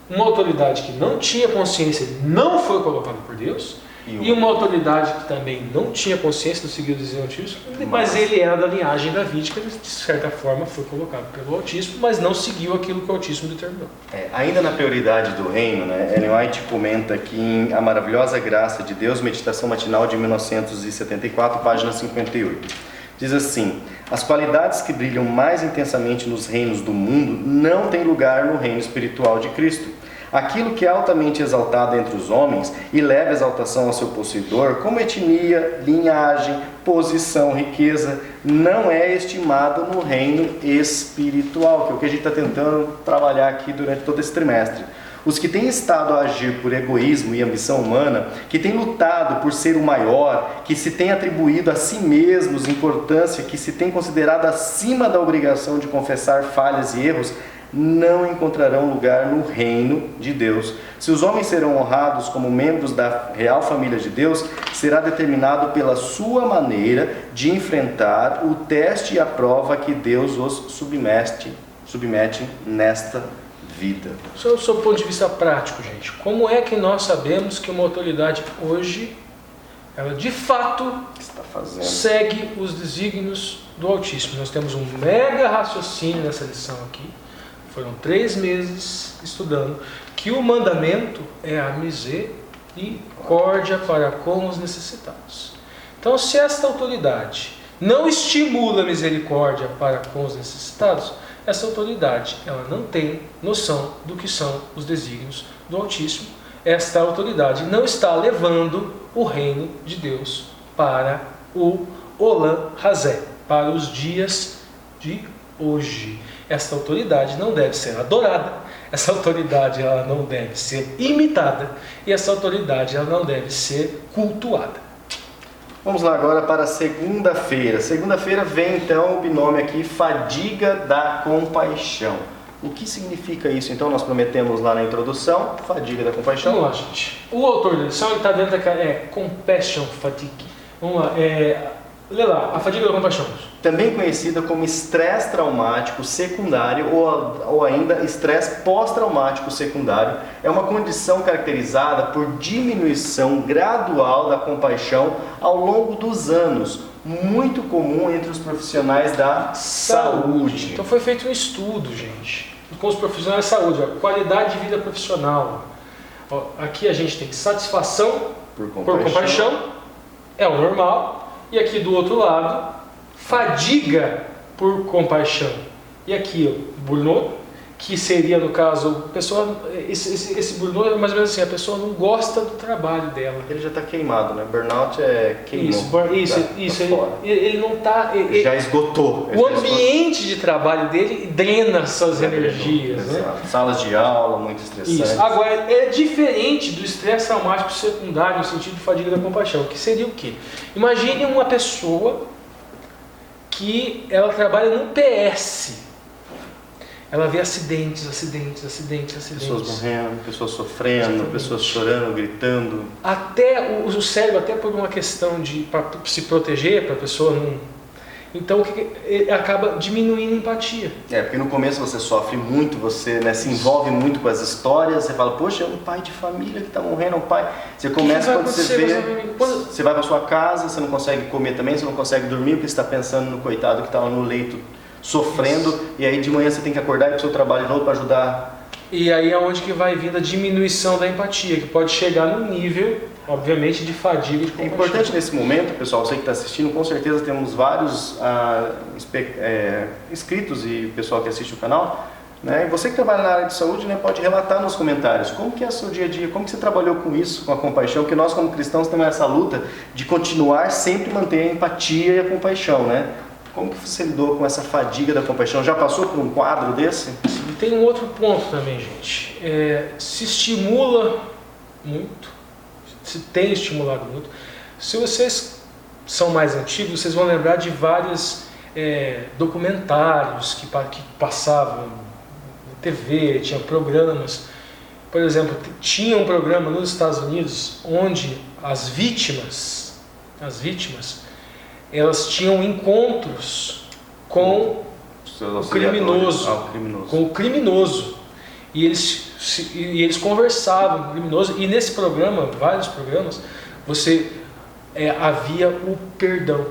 uma autoridade que não tinha consciência, não foi colocada por Deus, e uma autoridade que também não tinha consciência, não seguiu o desígnio do Altíssimo, mas ele era da linhagem davídica, de certa forma foi colocado pelo Altíssimo, mas não seguiu aquilo que o Altíssimo determinou. Ainda na prioridade do reino, Ellen White comenta aqui em A Maravilhosa Graça de Deus, Meditação Matinal de 1974, página 58. Diz assim: as qualidades que brilham mais intensamente nos reinos do mundo não têm lugar no reino espiritual de Cristo. Aquilo que é altamente exaltado entre os homens e leva exaltação ao seu possuidor, como etnia, linhagem, posição, riqueza, não é estimado no reino espiritual, que é o que a gente está tentando trabalhar aqui durante todo esse trimestre. Os que têm estado a agir por egoísmo e ambição humana, que têm lutado por ser o maior, que se têm atribuído a si mesmos importância, que se têm considerado acima da obrigação de confessar falhas e erros, não encontrarão lugar no reino de Deus. Se os homens serão honrados como membros da real família de Deus, será determinado pela sua maneira de enfrentar o teste e a prova que Deus os submete nesta vida. Só do seu ponto de vista prático, gente, como é que nós sabemos que uma autoridade hoje, ela de fato segue os desígnios do Altíssimo? Nós temos um mega raciocínio nessa lição aqui, foram 3 meses estudando, que o mandamento é a misericórdia para com os necessitados. Então, se esta autoridade não estimula a misericórdia para com os necessitados, essa autoridade, ela não tem noção do que são os desígnios do Altíssimo. Esta autoridade não está levando o reino de Deus para o Olam Hazé, para os dias de hoje. Esta autoridade não deve ser adorada, essa autoridade ela não deve ser imitada e essa autoridade ela não deve ser cultuada. Vamos lá agora para segunda-feira. Segunda-feira vem então o binômio aqui, fadiga da compaixão. O que significa isso? Então nós prometemos lá na introdução, fadiga da compaixão. Vamos lá, gente. O autor da lição está dentro daquela, compassion fatigue. Vamos lá, lê lá, a fadiga da compaixão. Também conhecida como estresse traumático secundário ou ainda estresse pós-traumático secundário, é uma condição caracterizada por diminuição gradual da compaixão ao longo dos anos, muito comum entre os profissionais da saúde. Então foi feito um estudo, gente, com os profissionais da saúde, qualidade de vida profissional. Aqui a gente tem satisfação por compaixão, é o normal, e aqui do outro lado, fadiga por compaixão. E aqui, burnout, que seria, no caso, a pessoa, esse burnout é mais ou menos assim, a pessoa não gosta do trabalho dela. Ele já está queimado, né? Burnout é queimou. Isso. Ele não está... Já esgotou. O ambiente de trabalho dele drena suas energias. Né? Salas de aula, muito estressantes. Isso. Agora, é diferente do estresse traumático secundário, no sentido de fadiga da compaixão, que seria o quê? Imagine uma pessoa que ela trabalha no PS. Ela vê acidentes. Pessoas morrendo, pessoas sofrendo, pessoas chorando, gritando. Até o cérebro, até por uma questão de para se proteger, para a pessoa não... Então acaba diminuindo a empatia. Porque no começo você sofre muito, você se envolve muito com as histórias, você fala, poxa, é um pai de família que está morrendo, é um pai... Você começa quando você vê, você vai para sua casa, você não consegue comer também, você não consegue dormir, porque você está pensando no coitado que está lá no leito sofrendo. Isso. E aí de manhã você tem que acordar e ir para o seu trabalho de novo para ajudar. E aí é onde que vai vir a diminuição da empatia, que pode chegar no nível, obviamente, de fadiga e de compaixão. É importante nesse momento, pessoal, você que está assistindo, com certeza temos vários inscritos e pessoal que assiste o canal, né? E você que trabalha na área de saúde, né, pode relatar nos comentários como que é o seu dia a dia, como que você trabalhou com isso, com a compaixão, porque nós como cristãos temos essa luta de continuar sempre manter a empatia e a compaixão, né? Como que você lidou com essa fadiga da compaixão? Já passou por um quadro desse? E tem um outro ponto também, gente. Se estimula muito, se tem estimulado muito. Se vocês são mais antigos, vocês vão lembrar de vários documentários que passavam na TV, tinha programas. Por exemplo, tinha um programa nos Estados Unidos onde as vítimas elas tinham encontros com o criminoso. E eles conversavam com o criminoso. E nesse programa, vários programas, havia o perdão.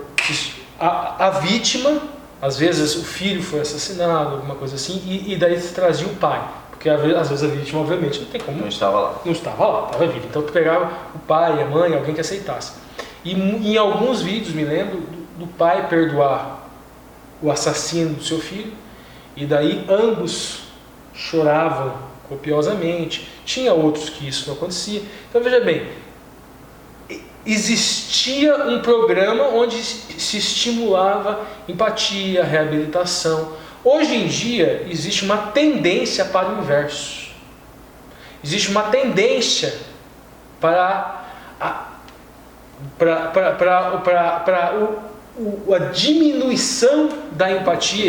A vítima, às vezes o filho foi assassinado, alguma coisa assim, e daí se trazia o pai. Porque às vezes a vítima, obviamente, não tem como. Não estava lá, estava vivo. Então tu pegava o pai, a mãe, alguém que aceitasse. E em alguns vídeos, me lembro, do pai perdoar o assassino do seu filho, e daí ambos choravam copiosamente, tinha outros que isso não acontecia. Então veja bem, existia um programa onde se estimulava empatia, reabilitação. Hoje em dia existe uma tendência para o inverso. Existe uma tendência para a diminuição da empatia.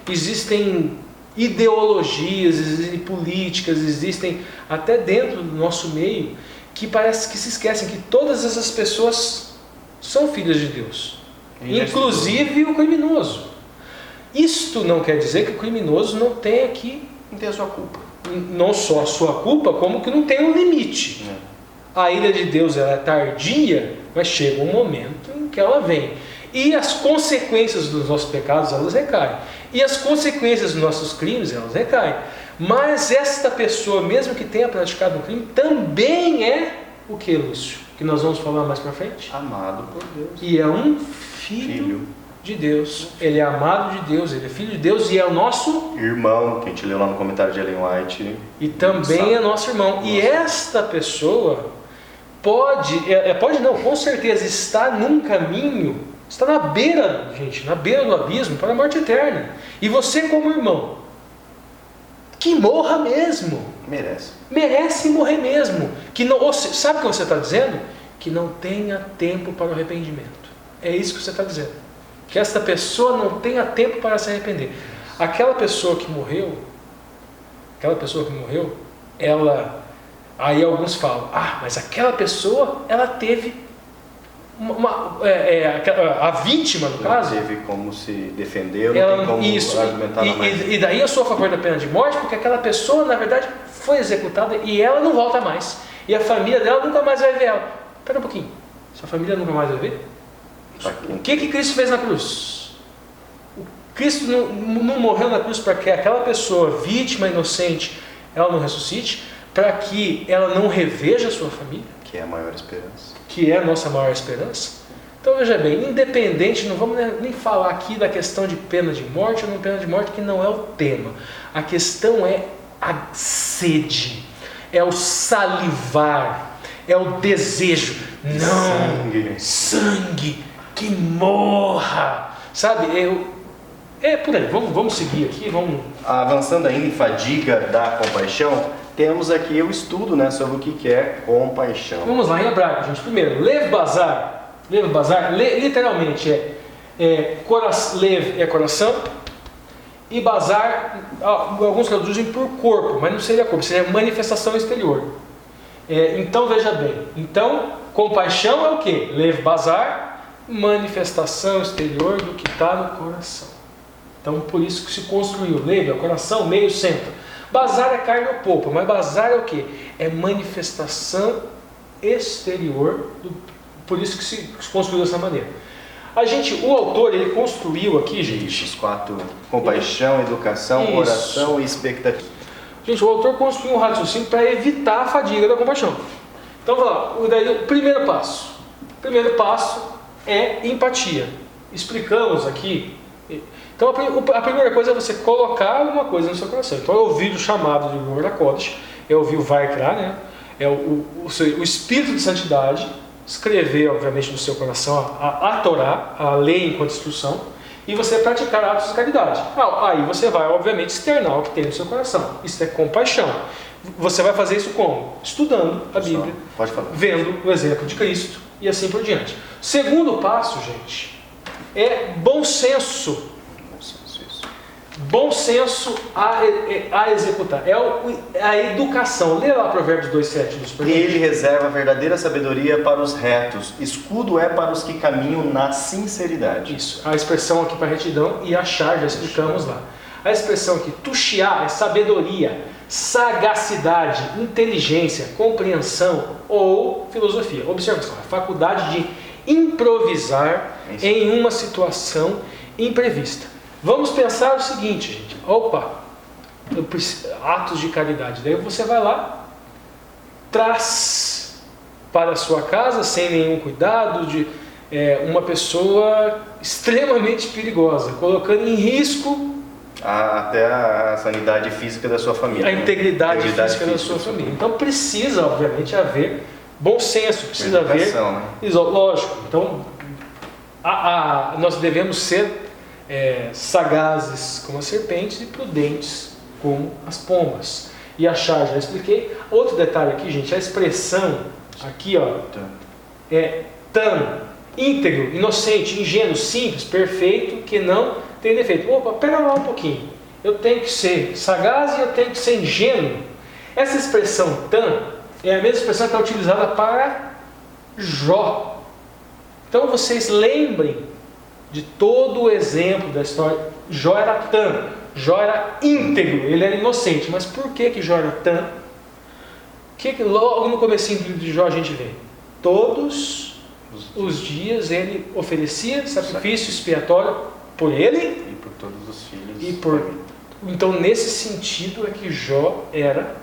Existem ideologias, existem políticas, existem até dentro do nosso meio que parece que se esquecem que todas essas pessoas são filhas de Deus, inclusive o criminoso. Isto não quer dizer que o criminoso não tenha a sua culpa. Não só a sua culpa, como que não tem um limite. A ira de Deus ela é tardia, mas chega um momento em que ela vem. E as consequências dos nossos pecados, elas recaem. E as consequências dos nossos crimes, elas recaem. Mas esta pessoa, mesmo que tenha praticado um crime, também é o que, Lúcio? Que nós vamos falar mais para frente? Amado por Deus. E é um filho de Deus. Ele é amado de Deus, ele é filho de Deus e é o nosso irmão, que a gente leu lá no comentário de Ellen White. E também é nosso irmão. E esta pessoa pode não, com certeza está num caminho, está na beira, gente, na beira do abismo para a morte eterna. E você como irmão, que morra mesmo. Merece morrer mesmo. Que não, sabe o que você está dizendo? Que não tenha tempo para o arrependimento. É isso que você está dizendo. Que esta pessoa não tenha tempo para se arrepender. Aquela pessoa que morreu, ela... Aí alguns falam, mas aquela pessoa, ela teve a vítima, no caso... Não teve como se defender, não tem como argumentar mais. E daí eu sou a favor da pena de morte, porque aquela pessoa, na verdade, foi executada e ela não volta mais. E a família dela nunca mais vai ver ela. Espera um pouquinho, sua família nunca mais vai ver? O que Cristo fez na cruz? Cristo não morreu na cruz para que aquela pessoa, vítima, inocente, ela não ressuscite, para que ela não reveja a sua família, que é a maior esperança, que é a nossa maior esperança. Então veja bem, independente, não vamos nem falar aqui da questão de pena de morte ou não pena de morte, que não é o tema. A questão é a sede, é o salivar, é o desejo. Não, sangue, que morra, sabe? É por aí, vamos seguir aqui, vamos... Avançando ainda em fadiga da compaixão, temos aqui o estudo, sobre o que é compaixão. Vamos lá, em hebraico, gente. Primeiro, lev bazar, literalmente lev é coração, e bazar, alguns traduzem por corpo, mas não seria corpo, seria manifestação exterior. Então veja bem, compaixão é o que? Lev bazar, manifestação exterior do que está no coração. Então por isso que se construiu, lev é o coração, meio, centro. Bazar é carne ou polpa, mas bazar é o que? É manifestação exterior, por isso que se construiu dessa maneira. O autor, ele construiu aqui, gente... Os 4, compaixão, educação, oração e expectativa. Gente, o autor construiu um raciocínio para evitar a fadiga da compaixão. Então, vamos lá, o primeiro passo. O primeiro passo é empatia. Explicamos aqui... Então a primeira coisa é você colocar alguma coisa no seu coração. Então é ouvir o chamado de Ruach HaKodesh, é ouvir o Vaikra, é o espírito de santidade, escrever obviamente no seu coração a Torá, a lei enquanto instrução, e você praticar atos de caridade. Aí você vai obviamente externar o que tem no seu coração. Isso é compaixão. Você vai fazer isso como? Estudando a Bíblia, vendo o exemplo de Cristo e assim por diante. Segundo passo, gente, é bom senso. Bom senso a executar. É a educação. Lê lá Provérbios 2,7 dos Provérbios. Ele reserva a verdadeira sabedoria para os retos. Escudo é para os que caminham na sinceridade. Isso. A expressão aqui para retidão e achar, já explicamos lá. A expressão aqui, tuxiá, é sabedoria, sagacidade, inteligência, compreensão ou filosofia. Observação, a faculdade de improvisar em uma situação imprevista. Vamos pensar o seguinte, gente. Atos de caridade. Daí você vai lá, traz para a sua casa, sem nenhum cuidado, uma pessoa extremamente perigosa, colocando em risco até a sanidade física da sua família. A integridade física da sua família. Então precisa, obviamente, haver bom senso, precisa haver... Né? Lógico. Então, nós devemos ser sagazes como as serpentes e prudentes como as pombas. E achar, já expliquei. Outro detalhe aqui, gente, a expressão aqui, ó, é tan, íntegro, inocente, ingênuo, simples, perfeito, que não tem defeito. Opa, pera lá um pouquinho. Eu tenho que ser sagaz e eu tenho que ser ingênuo. Essa expressão tan é a mesma expressão que é utilizada para Jó. Então vocês lembrem de todo o exemplo da história. Jó era tan, Jó era íntegro, ele era inocente. Mas por que Jó era tan? Que logo no comecinho de Jó a gente vê? Todos os dias ele oferecia sacrifício expiatório por ele e por todos os filhos. Então nesse sentido é que Jó era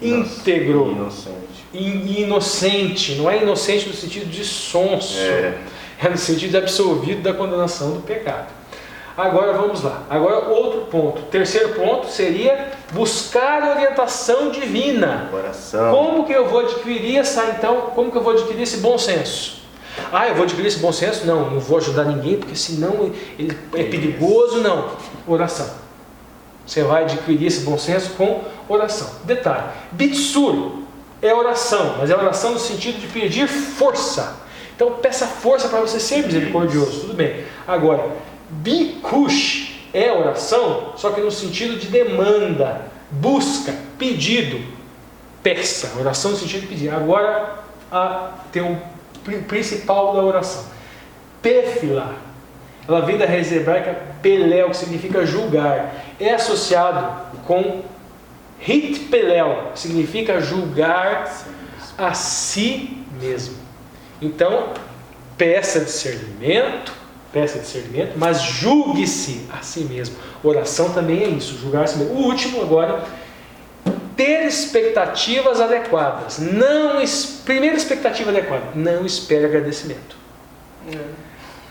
íntegro, inocente. Não é inocente no sentido de sonso, é no sentido de absolvido da condenação do pecado. Agora vamos lá. Agora outro ponto. Terceiro ponto seria buscar orientação divina. Oração. Como que eu vou adquirir como que eu vou adquirir esse bom senso? Eu vou adquirir esse bom senso? Não vou ajudar ninguém, porque senão ele é perigoso. Não. Oração. Você vai adquirir esse bom senso com oração. Detalhe. Bitsur é oração, mas é oração no sentido de pedir força. Então peça força para você ser misericordioso. Tudo bem. Agora, Bikush é oração, só que no sentido de demanda, busca, pedido. Peça, oração no sentido de pedir. Agora tem o principal da oração. Péfila, ela vem da raiz hebraica pelel, que significa julgar. É associado com hitpelel, que significa julgar a si mesmo. Então, peça discernimento, mas julgue-se a si mesmo. Oração também é isso, julgar a si mesmo. O último agora, ter expectativas adequadas. Primeira expectativa adequada, não espere agradecimento.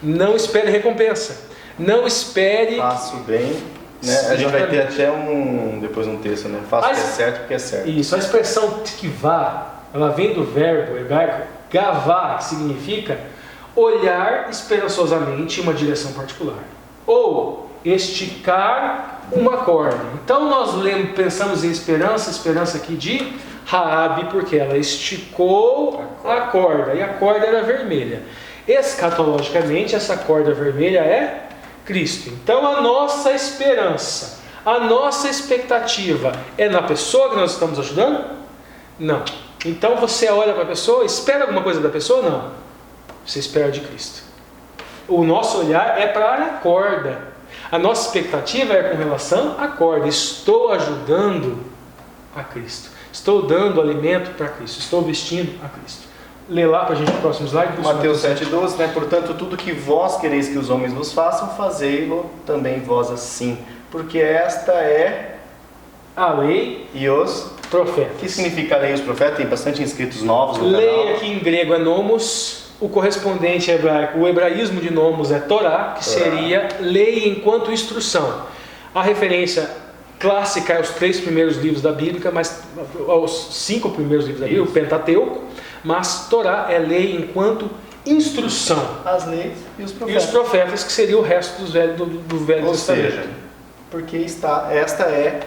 Não espere recompensa. Não espere... Faço bem, né? A gente vai ter até depois um texto, né? Faço o que é certo porque é certo. Isso, a expressão tkivá, ela vem do verbo hebraico gavá, que significa olhar esperançosamente em uma direção particular, ou esticar uma corda. Então nós pensamos em esperança aqui de Raabe, porque ela esticou a corda, e a corda era vermelha. Escatologicamente, essa corda vermelha é Cristo. Então a nossa esperança, a nossa expectativa é na pessoa que nós estamos ajudando? Não. Então você olha para a pessoa, espera alguma coisa da pessoa? Não. Você espera de Cristo. O nosso olhar é para a corda. A nossa expectativa é com relação à corda. Estou ajudando a Cristo. Estou dando alimento para Cristo. Estou vestindo a Cristo. Lê lá para a gente o próximo slide. Mateus 7,12, né? Portanto, tudo que vós quereis que os homens vos façam, fazei-lo também vós assim. Porque esta é a lei e os profetas. O que significa a lei e os profetas? Tem bastante inscritos novos no lei canal. Aqui em grego é nomos. O correspondente hebraico, o hebraísmo de nomos é Torá, que seria lei enquanto instrução. A referência clássica é os 3 primeiros livros da Bíblia, mas os 5 primeiros livros da Bíblia, o Pentateuco, mas Torá é lei enquanto instrução. As leis e os profetas. E os profetas, que seria o resto do Velho Testamento. Seja, porque esta é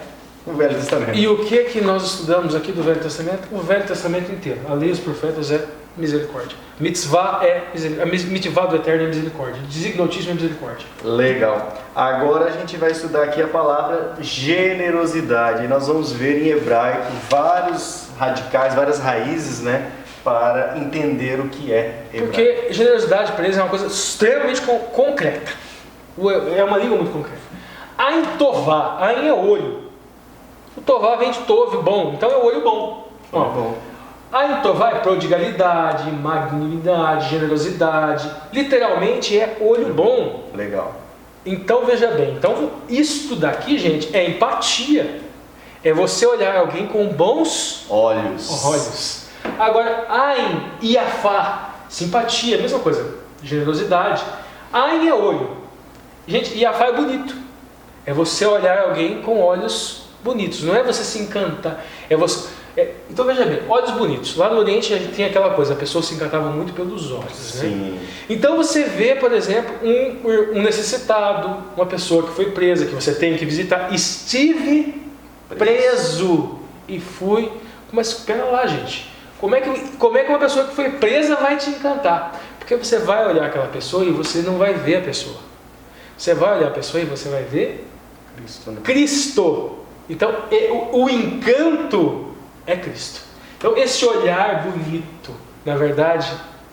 o Velho Testamento. E o que nós estudamos aqui do Velho Testamento? O Velho Testamento inteiro. A lei e os profetas é misericórdia. Mitzvah é misericórdia. A mitzvah do Eterno é misericórdia. Designotismo é misericórdia. Legal. Agora a gente vai estudar aqui a palavra generosidade. E nós vamos ver em hebraico vários radicais, várias raízes, né? Para entender o que é hebraico. Porque generosidade para eles é uma coisa extremamente concreta. É uma língua muito concreta. Ain tová. Ain é olho. O tová vem de tove, bom. Então é olho bom. Bom. Ain tová é prodigalidade, magnanimidade, generosidade. Literalmente é olho bom. Legal. Então veja bem. Então isto daqui, gente, é empatia. É você olhar alguém com bons olhos. Agora, Ain e Afá, simpatia, mesma coisa, generosidade. Ain é olho. Gente, Iafá é bonito. É você olhar alguém com olhos bonitos. Não é você se encantar. Então veja bem, olhos bonitos. Lá no Oriente a gente tem aquela coisa, a pessoa se encantava muito pelos olhos. Sim. Né? Então você vê, por exemplo, um necessitado, uma pessoa que foi presa, que você tem que visitar. Estive preso e fui. Mas espera lá, gente. Como é que uma pessoa que foi presa vai te encantar? Porque você vai olhar aquela pessoa e você não vai ver a pessoa. Você vai olhar a pessoa e você vai ver Cristo. Né? Cristo. Então, o encanto é Cristo. Então, esse olhar bonito, na verdade,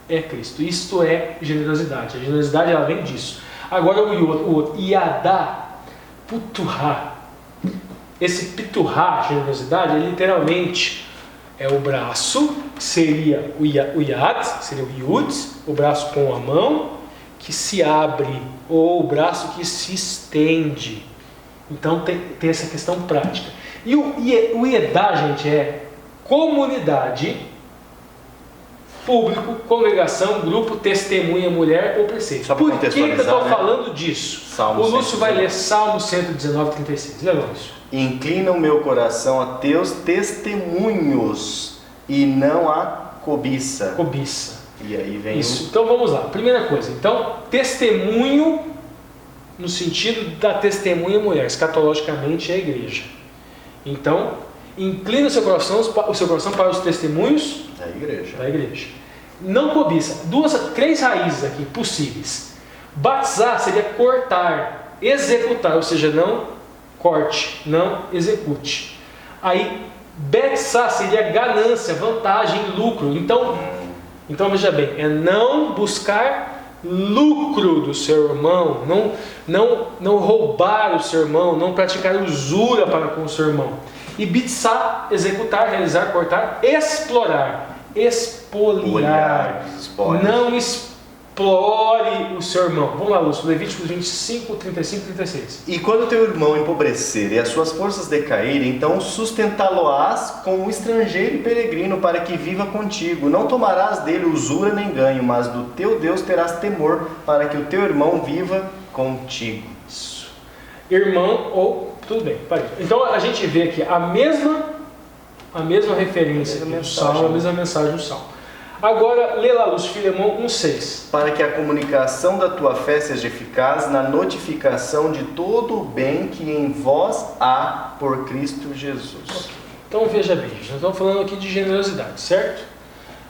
é Cristo. Isto é generosidade. A generosidade, ela vem disso. Agora, o outro, Yadá, Puturá. Esse Piturá, generosidade, é literalmente é o braço, que seria o Yad, seria o Yud, o braço com a mão, que se abre, ou o braço que se estende. Então tem essa questão prática. E o Yedá, gente, é comunidade, público, congregação, grupo, testemunha, mulher ou preceito. Por que eu estou falando disso? Salmo o Lúcio 119. vai ler Salmo 119, 36. Lê, Lúcio. Inclina o meu coração a teus testemunhos e não a cobiça. Cobiça. E aí vem Isso. Então vamos lá. Primeira coisa. Então, testemunho no sentido da testemunha mulher, escatologicamente é a igreja. Então, inclina o seu coração para os testemunhos da igreja. Não cobiça. Três raízes aqui possíveis. Batizar seria cortar, executar, ou seja, não corte, não execute. Aí, betzar seria ganância, vantagem, lucro. Então veja bem, é não buscar lucro do seu irmão, não roubar o seu irmão, não praticar usura para com o seu irmão. E bitzar, executar, realizar, cortar, explorar, espoliar. Não explore o seu irmão. Vamos lá, Lúcio, Levíticos 25, 35 e 36. E quando teu irmão empobrecer e as suas forças decaírem, então sustentá-lo-ás como um estrangeiro e peregrino para que viva contigo. Não tomarás dele usura nem ganho, mas do teu Deus terás temor para que o teu irmão viva contigo. Isso. Irmão ou... Tudo bem, parei. Então a gente vê aqui a mesma referência do Salmo, a mesma mensagem do Salmo. Agora, lê lá, Lúcio, Filemão 1,6. Para que a comunicação da tua fé seja eficaz na notificação de todo o bem que em vós há por Cristo Jesus. Okay. Então veja bem, nós estamos falando aqui de generosidade, certo?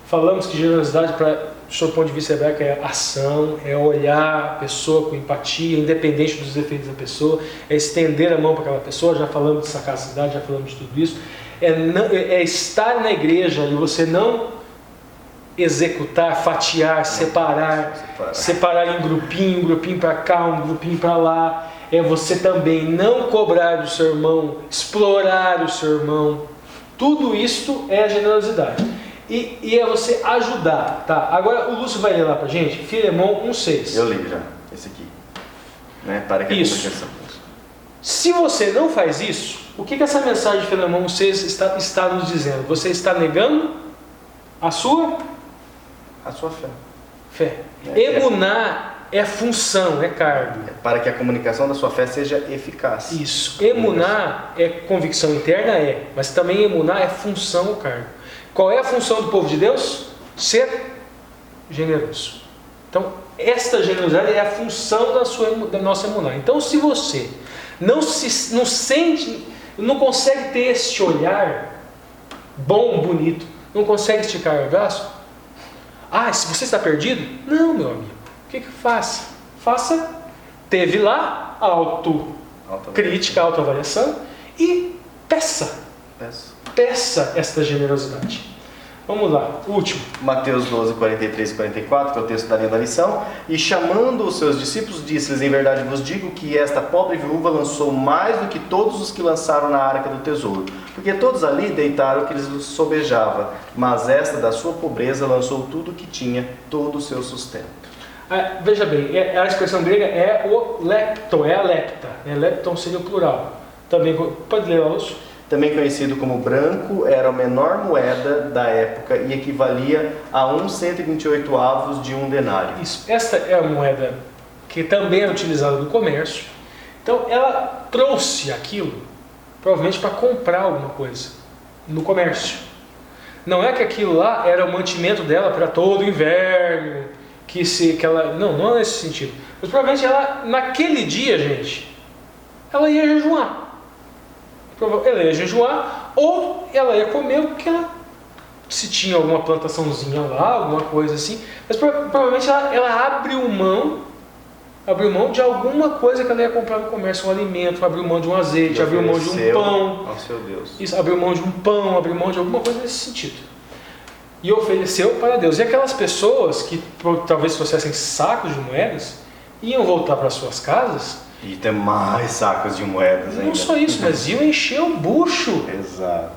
Falamos que generosidade, do seu ponto de vista hebraico, é ação, é olhar a pessoa com empatia, independente dos defeitos da pessoa, é estender a mão para aquela pessoa. Já falamos de sagacidade, já falamos de tudo isso. É estar na igreja e você não executar, fatiar, separar em grupinho, um grupinho para cá, um grupinho para lá. É você também não cobrar do seu irmão, explorar o seu irmão. Tudo isto é a generosidade. E é você ajudar, tá? Agora o Lúcio vai ler lá pra gente, Filemão 1,6. Eu li já, esse aqui. Né? Para que isso. Se você não faz isso, o que essa mensagem de Filemão 1,6 está nos dizendo? Você está negando a sua fé. Emuná é função, é cargo. Para que a comunicação da sua fé seja eficaz. Isso. Emuná é convicção interna, mas também emuná é função ou cargo. Qual é a função do povo de Deus? Ser generoso. Então, esta generosidade é a função da nossa emuná. Então, se você não sente, não consegue ter este olhar bom, bonito, não consegue esticar o braço, se você está perdido? Não, meu amigo. O que faça? Teve lá autocrítica, autoavaliação e peça esta generosidade. Vamos lá, o último. Mateus 12, 43 e 44, que é o texto da linha da lição. E chamando os seus discípulos, disse-lhes: em verdade vos digo que esta pobre viúva lançou mais do que todos os que lançaram na arca do tesouro. Porque todos ali deitaram o que lhes sobejava, mas esta da sua pobreza lançou tudo o que tinha, todo o seu sustento. Veja bem, a expressão grega é o lepton, é a lepta. Lepton seria o plural. Também, pode ler, Lúcio? Também conhecido como branco, era a menor moeda da época e equivalia a 128 avos de um denário. Isso. Esta é a moeda que também é utilizada no comércio. Então, trouxe aquilo provavelmente para comprar alguma coisa no comércio. Não é que aquilo lá era o mantimento dela para todo o inverno, que ela, não é nesse sentido. Mas provavelmente ela, naquele dia, gente, ela ia jejuar. Ela ia jejuar ou ela ia comer porque ela, se tinha alguma plantaçãozinha lá, alguma coisa assim. Mas provavelmente ela abriu mão de alguma coisa que ela ia comprar no comércio, um alimento, abriu mão de um azeite, abriu mão de um pão. Ao seu Deus. Isso, abriu mão de um pão, abriu mão de alguma coisa nesse sentido. E ofereceu para Deus. E aquelas pessoas que talvez fossem sacos de moedas, iam voltar para suas casas. E ter mais sacos de moedas ainda. Não só isso, mas iam encher o bucho. Exato.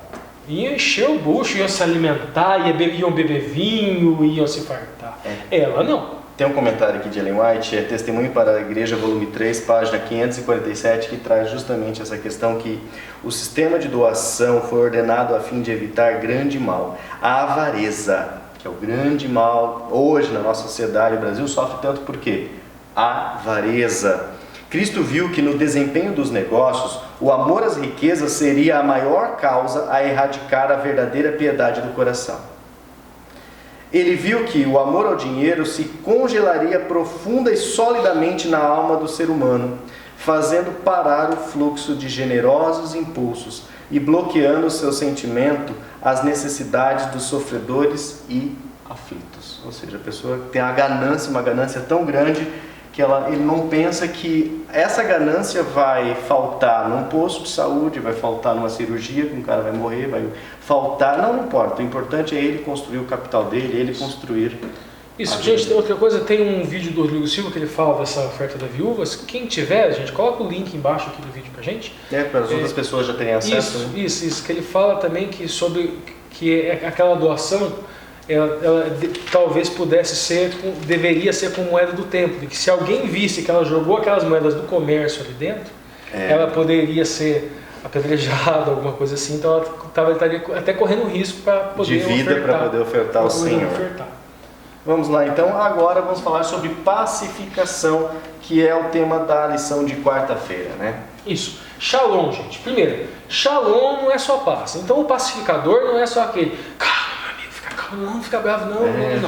Iam encher o bucho, iam se alimentar, iam beber vinho, iam se fartar. Ela não. Tem um comentário aqui de Ellen White, é Testemunho para a Igreja, volume 3, página 547, que traz justamente essa questão que o sistema de doação foi ordenado a fim de evitar grande mal. A avareza, que é o grande mal hoje na nossa sociedade, o Brasil sofre tanto por quê? Avareza. Cristo viu que no desempenho dos negócios, o amor às riquezas seria a maior causa a erradicar a verdadeira piedade do coração. Ele viu que o amor ao dinheiro se congelaria profunda e solidamente na alma do ser humano, fazendo parar o fluxo de generosos impulsos e bloqueando seu sentimento às necessidades dos sofredores e aflitos. Ou seja, a pessoa tem uma ganância tão grande que ele não pensa que essa ganância vai faltar num posto de saúde, vai faltar numa cirurgia, que um cara vai morrer, vai faltar, não importa, o importante é ele construir o capital dele, ele construir. Isso, gente, tem outra coisa, tem um vídeo do Rodrigo Silva que ele fala dessa oferta da viúvas. Quem tiver, gente, coloca o link embaixo aqui do vídeo pra gente. Para as outras pessoas já terem acesso. Isso, que ele fala também que aquela doação, ela talvez deveria ser com moeda do templo, que se alguém visse que ela jogou aquelas moedas do comércio ali dentro, ela poderia ser apedrejada, alguma coisa assim, então ela estaria até correndo risco para poder de vida para poder ofertar ao Senhor. Vamos lá, então agora vamos falar sobre pacificação, que é o tema da lição de quarta-feira, né? Isso. Shalom, gente. Primeiro, shalom não é só paz. Então o pacificador não é só aquele não fica bravo, não.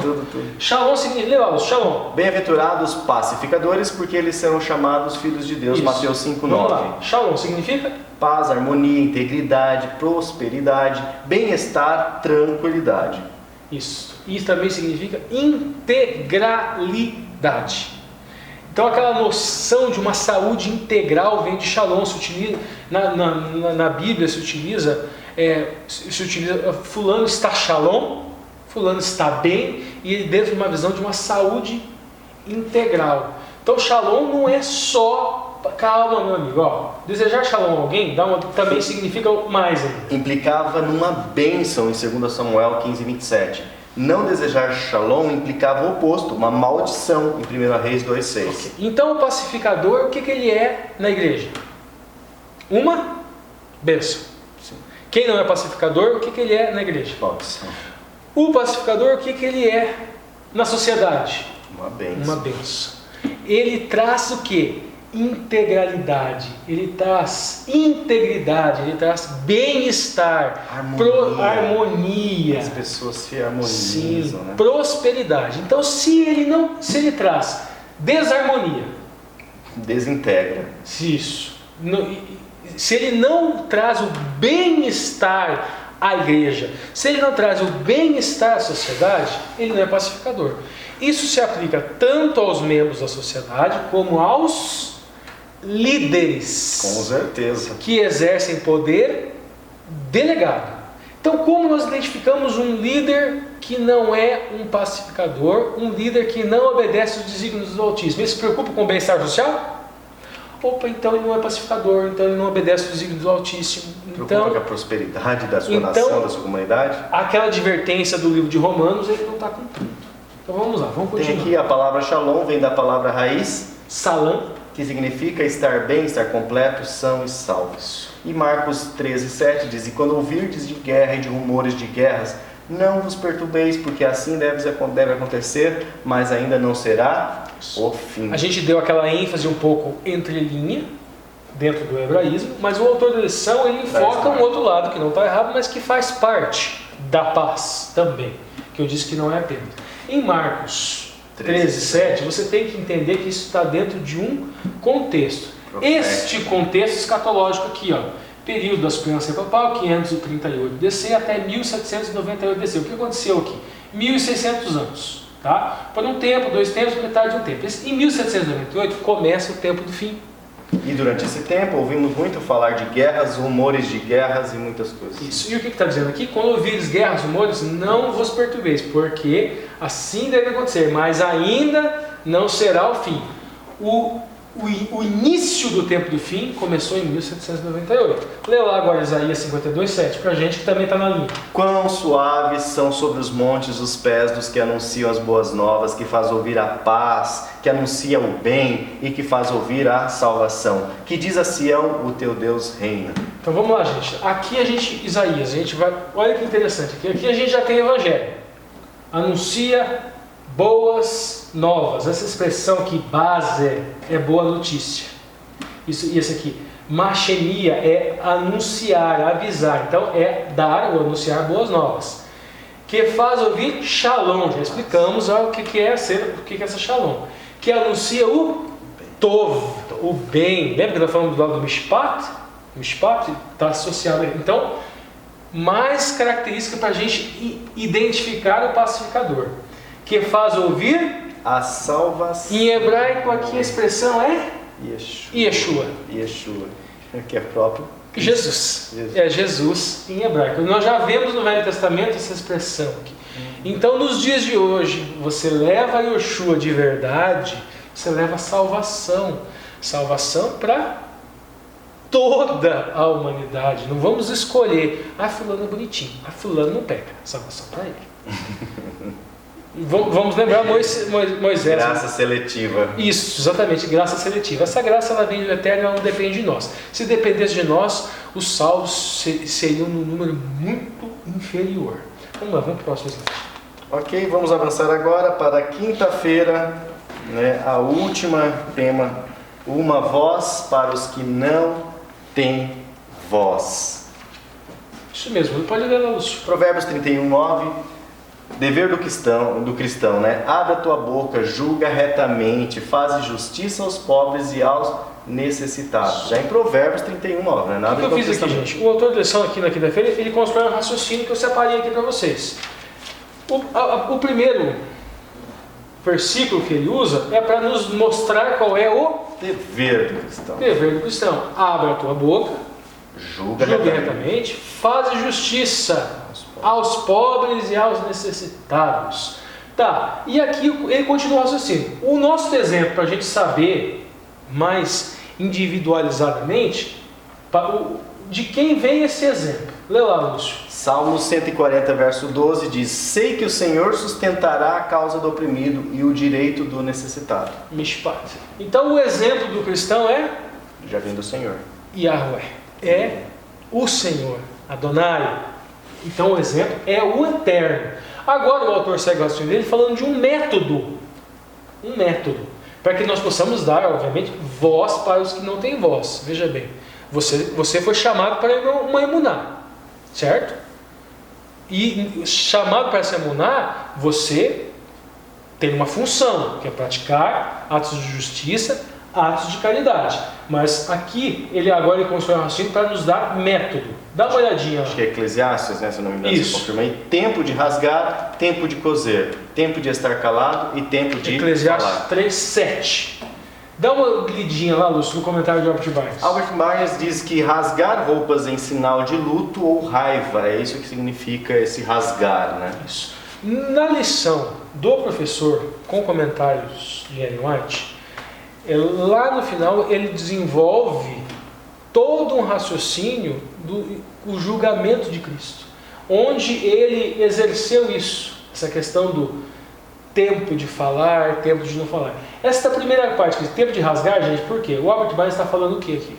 Tudo. Shalom significa, shalom. Bem-aventurados pacificadores, porque eles serão chamados filhos de Deus. Isso. Mateus 5:9. Shalom significa paz, harmonia, integridade, prosperidade, bem-estar, tranquilidade. Isso. Isso também significa integralidade. Então aquela noção de uma saúde integral vem de shalom. Se utiliza, na Bíblia se utiliza fulano está shalom, fulano está bem, e dentro de uma visão de uma saúde integral. Então shalom não é só, calma meu amigo, desejar shalom a alguém também significa mais ainda. Implicava numa bênção em 2 Samuel 15:27. Não desejar shalom implicava o oposto, uma maldição em 1 Reis 2:6. Okay. Então o pacificador, o que ele é na igreja? Uma bênção. Sim. Quem não é pacificador, o que ele é na igreja? Maldição. O pacificador, o que ele é na sociedade? Uma bênção. Uma bênção. Ele traz o que? Integralidade, ele traz integridade, ele traz bem-estar, harmonia. As pessoas se harmonizam, né? Prosperidade. Então, se ele traz desarmonia, desintegra. Isso. Se ele não traz o bem-estar à igreja, se ele não traz o bem-estar à sociedade, ele não é pacificador. Isso se aplica tanto aos membros da sociedade como aos líderes. Com certeza. Que exercem poder delegado. Então, como nós identificamos um líder que não é um pacificador, um líder que não obedece os desígnios do Altíssimo? Ele se preocupa com o bem-estar social? Opa, então ele não é pacificador, então ele não obedece os desígnios do Altíssimo. Preocupa com a prosperidade da sua nação, da sua comunidade? Aquela advertência do livro de Romanos, ele não está cumprindo. Então vamos lá, vamos continuar. Tem aqui a palavra shalom, vem da palavra raiz salam, que significa estar bem, estar completo, são e salvos. E Marcos 13:7 diz: e quando ouvirdes de guerra e de rumores de guerras, não vos perturbeis, porque assim deve acontecer, mas ainda não será o fim. A gente deu aquela ênfase um pouco entre linha, dentro do hebraísmo, mas o autor da lição ele enfoca um outro lado que não está errado, mas que faz parte da paz também, que eu disse que não é apenas. Em Marcos 13:7, você tem que entender que isso está dentro de um contexto. Este contexto escatológico aqui, ó, período da supremacia papal, 538 DC até 1798 DC. O que aconteceu aqui? 1600 anos, tá? Por um tempo, 2 tempos, metade de um tempo. Em 1798 começa o tempo do fim. E durante esse tempo ouvimos muito falar de guerras, rumores de guerras e muitas coisas. Isso. E o que está dizendo aqui? Quando ouvires guerras, rumores, não vos perturbeis, porque assim deve acontecer, mas ainda não será o fim. O início do tempo do fim começou em 1798. Lê lá agora Isaías 52:7 para a gente que também está na linha. Quão suaves são sobre os montes os pés dos que anunciam as boas novas, que faz ouvir a paz, que anuncia o bem e que faz ouvir a salvação. Que diz a Sião, o teu Deus reina. Então vamos lá, gente. Aqui Isaías, a gente vai. Olha que interessante. Aqui a gente já tem evangelho. Anuncia boas novas. Essa expressão que base é boa notícia. Isso aqui. Machenia é anunciar, avisar. Então é dar ou anunciar boas novas. Que faz ouvir shalom. Já explicamos o que é essa shalom. Que anuncia o tov, o bem. Lembra que nós falamos do lado do mishpat? O mishpat está associado a ele. Então, mais característica para a gente identificar o pacificador. Que faz ouvir a salvação. Em hebraico aqui a expressão é Yeshua. Yeshua, que é próprio Jesus. É Jesus em hebraico. Nós já vemos no Velho Testamento essa expressão aqui. Então nos dias de hoje, você leva Yeshua de verdade, você leva salvação. Salvação para toda a humanidade. Não vamos escolher, fulano é bonitinho, fulano não pega. Salvação para ele. Vamos lembrar Moisés. Graça seletiva. Isso, exatamente, graça seletiva. Essa graça ela vem do Eterno, ela não depende de nós. Se dependesse de nós, os salvos seriam num número muito inferior. Vamos lá, vamos para o próximo slide. Ok, vamos avançar agora para quinta-feira, né, a última tema, uma voz para os que não têm voz. Isso mesmo, pode ler lá, Lúcio. Provérbios 31:9. Dever do cristão, né? Abre a tua boca, julga retamente, faz justiça aos pobres e aos necessitados. Já em Provérbios 31:9, né? O que eu fiz aqui, gente? O autor da lição aqui na quinta-feira, ele constrói um raciocínio que eu separei aqui para vocês. O primeiro versículo que ele usa é para nos mostrar qual é o dever do cristão. Dever do cristão. Abre a tua boca, julga retamente, faz justiça aos pobres e aos necessitados. Tá, e aqui ele continua o raciocínio. O nosso exemplo, para a gente saber mais individualizadamente, de quem vem esse exemplo? Lê lá, Lúcio. Salmo 140, verso 12 diz: sei que o Senhor sustentará a causa do oprimido e o direito do necessitado. Mishpat. Então o exemplo do cristão é? Já vem do Senhor. Yahweh. É o Senhor. Adonai. Então o exemplo é o Eterno. Agora o autor segue o raciocínio dele falando de um método. Um método. Para que nós possamos dar, obviamente, voz para os que não têm voz. Veja bem. Você foi chamado para uma emuná. Certo? E chamado para essa emuná, você tem uma função, que é praticar atos de justiça, atos de caridade. Mas aqui, ele constrói um raciocínio para nos dar método. Dá uma olhadinha. Acho que é Eclesiastes, né? Se não me engano, você confirma aí. Tempo de rasgar, tempo de coser, tempo de estar calado e tempo de Eclesiastes falar. 3:7. Dá uma lidinha lá, Lúcio, no comentário de Albert Barnes. Albert Barnes diz que rasgar roupas em sinal de luto ou raiva, é isso que significa esse rasgar, né? Isso. Na lição do professor, com comentários de Ellen White, lá no final ele desenvolve todo um raciocínio do julgamento de Cristo, onde ele exerceu isso, essa questão do tempo de falar, tempo de não falar. Essa primeira parte, tempo de rasgar, gente, por quê? O Albert Barnes está falando o que aqui?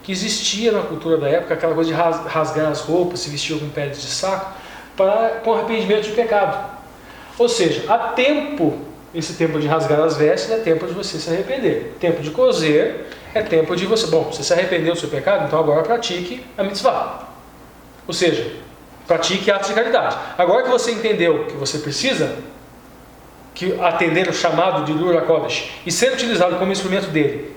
Que existia na cultura da época aquela coisa de rasgar as roupas, se vestir com peles de saco, com arrependimento de pecado. Ou seja, há tempo, esse tempo de rasgar as vestes é tempo de você se arrepender. Tempo de coser é tempo de você se arrependeu do seu pecado, então agora pratique a mitzvah. Ou seja, pratique atos de caridade. Agora que você entendeu que você precisa atender o chamado de Ruach HaKodesh e ser utilizado como instrumento dele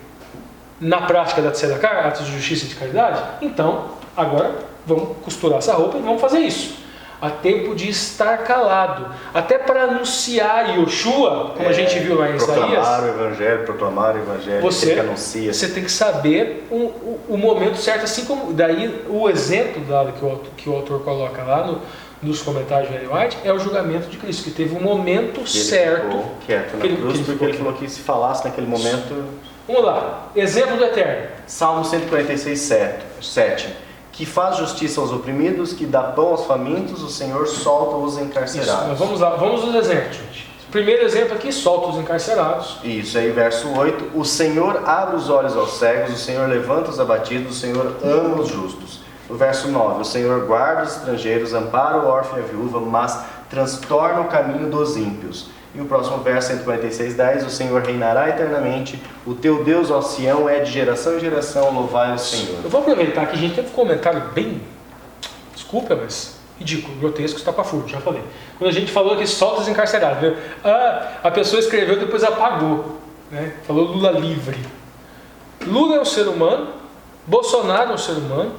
na prática da tzedakah, atos de justiça e de caridade, então agora vamos costurar essa roupa e vamos fazer isso. Há tempo de estar calado, até para anunciar Yoshua, como a gente viu lá em Isaías. Proclamar o evangelho, você que anuncia. Você tem que saber o momento certo, assim como daí o exemplo dado que o autor coloca lá nos comentários de Ellen White é o julgamento de Cristo, que teve um momento certo. Ele ficou quieto na cruz, porque ele falou que se falasse naquele momento. Vamos lá, exemplo do Eterno. Salmo 146, 7. Que faz justiça aos oprimidos, que dá pão aos famintos, o Senhor solta os encarcerados. Isso, mas vamos lá, vamos nos exemplos, gente. Primeiro exemplo aqui, solta os encarcerados. Isso, aí verso 8. O Senhor abre os olhos aos cegos, o Senhor levanta os abatidos, o Senhor ama os justos. No verso 9, o Senhor guarda os estrangeiros, ampara o órfão e a viúva, mas transtorna o caminho dos ímpios. E o próximo verso, 146, 10, o Senhor reinará eternamente, o teu Deus, ó Sião, é de geração em geração, louvai o Senhor. Eu vou aproveitar que a gente teve um comentário bem, desculpa, mas ridículo, grotesco, estapafúrdio, já falei. Quando a gente falou que solta os encarcerados, viu? A pessoa escreveu e depois apagou, né? Falou Lula livre. Lula é um ser humano, Bolsonaro é um ser humano,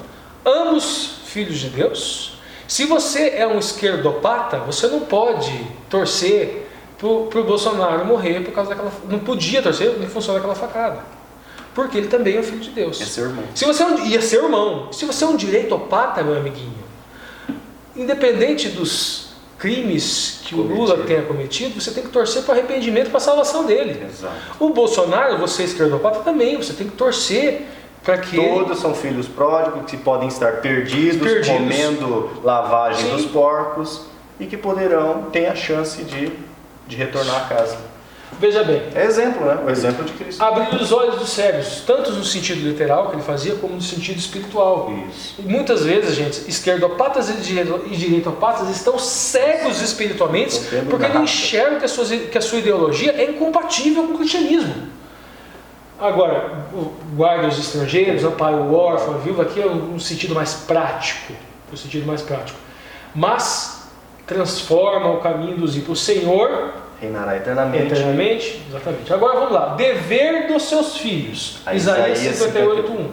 ambos filhos de Deus. Se você é um esquerdopata, você não pode torcer para o Bolsonaro morrer por causa daquela... Não podia torcer em função daquela facada. Porque ele também é um filho de Deus. É seu irmão. Se você ia ser irmão. Se você é um direitopata, meu amiguinho, independente dos crimes que o Lula tenha cometido, você tem que torcer para o arrependimento, para a salvação dele. Exato. O Bolsonaro, você esquerdopata também, você tem que torcer para que todos são filhos pródigos que podem estar perdidos. Comendo lavagem dos porcos e que poderão ter a chance de retornar a casa. Veja bem. É exemplo, né? O exemplo de Cristo. Abrir os olhos dos cegos, tanto no sentido literal que ele fazia, como no sentido espiritual. Isso. E muitas vezes, gente, esquerdopatas e direitopatas estão cegos espiritualmente porque não enxergam que a sua ideologia é incompatível com o cristianismo. Agora, guarda os estrangeiros, ampara o órfão, a viúva, aqui é um sentido mais prático. O sentido mais prático. Mas transforma o caminho dos ímpios. O Senhor reinará eternamente. Eternamente, exatamente. Agora vamos lá. Dever dos seus filhos. Isaías 58:1.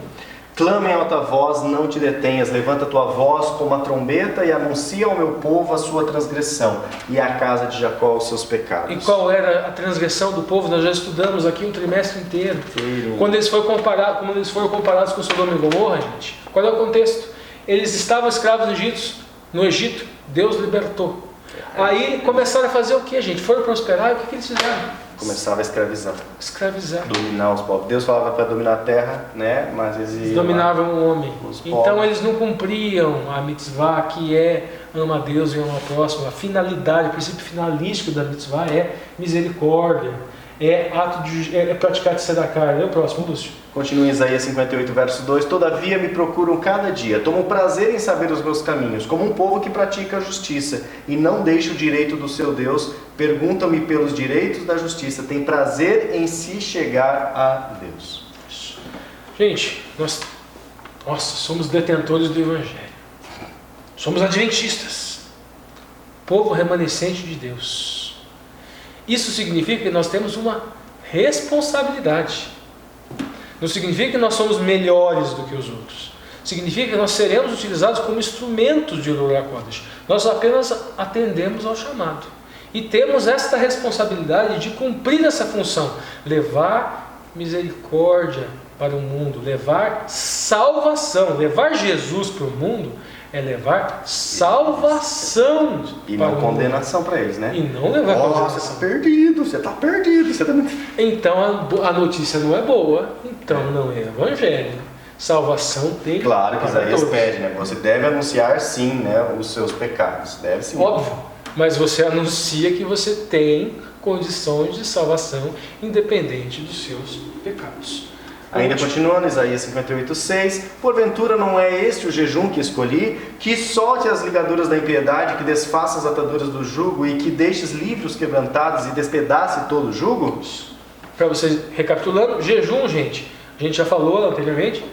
Clama em alta voz, não te detenhas. Levanta tua voz como a trombeta e anuncia ao meu povo a sua transgressão e à casa de Jacó os seus pecados. E qual era a transgressão do povo? Nós já estudamos aqui um trimestre inteiro. Quando eles foram comparados com Sodoma e Gomorra, gente. Qual é o contexto? Eles estavam escravos no Egito. Deus libertou. Aí começaram a fazer o que, gente? Foram prosperar e o que eles fizeram? Começava a escravizar. Dominar os povos. Deus falava para dominar a terra, né? Mas eles dominavam o homem. Então eles não cumpriam a mitzvah, que é ama a Deus e ama ao próximo. A finalidade, o princípio finalístico da mitzvah é misericórdia. É praticar de tzedakah. É o próximo, Lúcio. Continua em Isaías 58, verso 2. Todavia me procuram cada dia, tomam prazer em saber os meus caminhos, como um povo que pratica a justiça e não deixa o direito do seu Deus, perguntam-me pelos direitos da justiça, tem prazer em se chegar a Deus. Gente, nós somos detentores do Evangelho. Somos adventistas. Povo remanescente de Deus. Isso significa que nós temos uma responsabilidade. Não significa que nós somos melhores do que os outros. Significa que nós seremos utilizados como instrumentos de Ruach HaKodesh. Nós apenas atendemos ao chamado. E temos esta responsabilidade de cumprir essa função. Levar misericórdia para o mundo. Levar salvação. Levar Jesus para o mundo é levar salvação. E não condenação para eles, né? E não levar condenação. Você está perdido. Então a notícia não é boa, então não é evangelho. Salvação tem. Claro que Isaías pede, né? Você deve anunciar sim, né, os seus pecados. Deve sim. Óbvio, mas você anuncia que você tem condições de salvação independente dos seus pecados. Ainda continuando, Isaías 58:6. Porventura não é este o jejum que escolhi, que solte as ligaduras da impiedade, que desfaça as ataduras do jugo e que deixes livres os quebrantados e despedace todo o jugo? Para vocês, recapitulando, jejum, gente, A gente já falou anteriormente,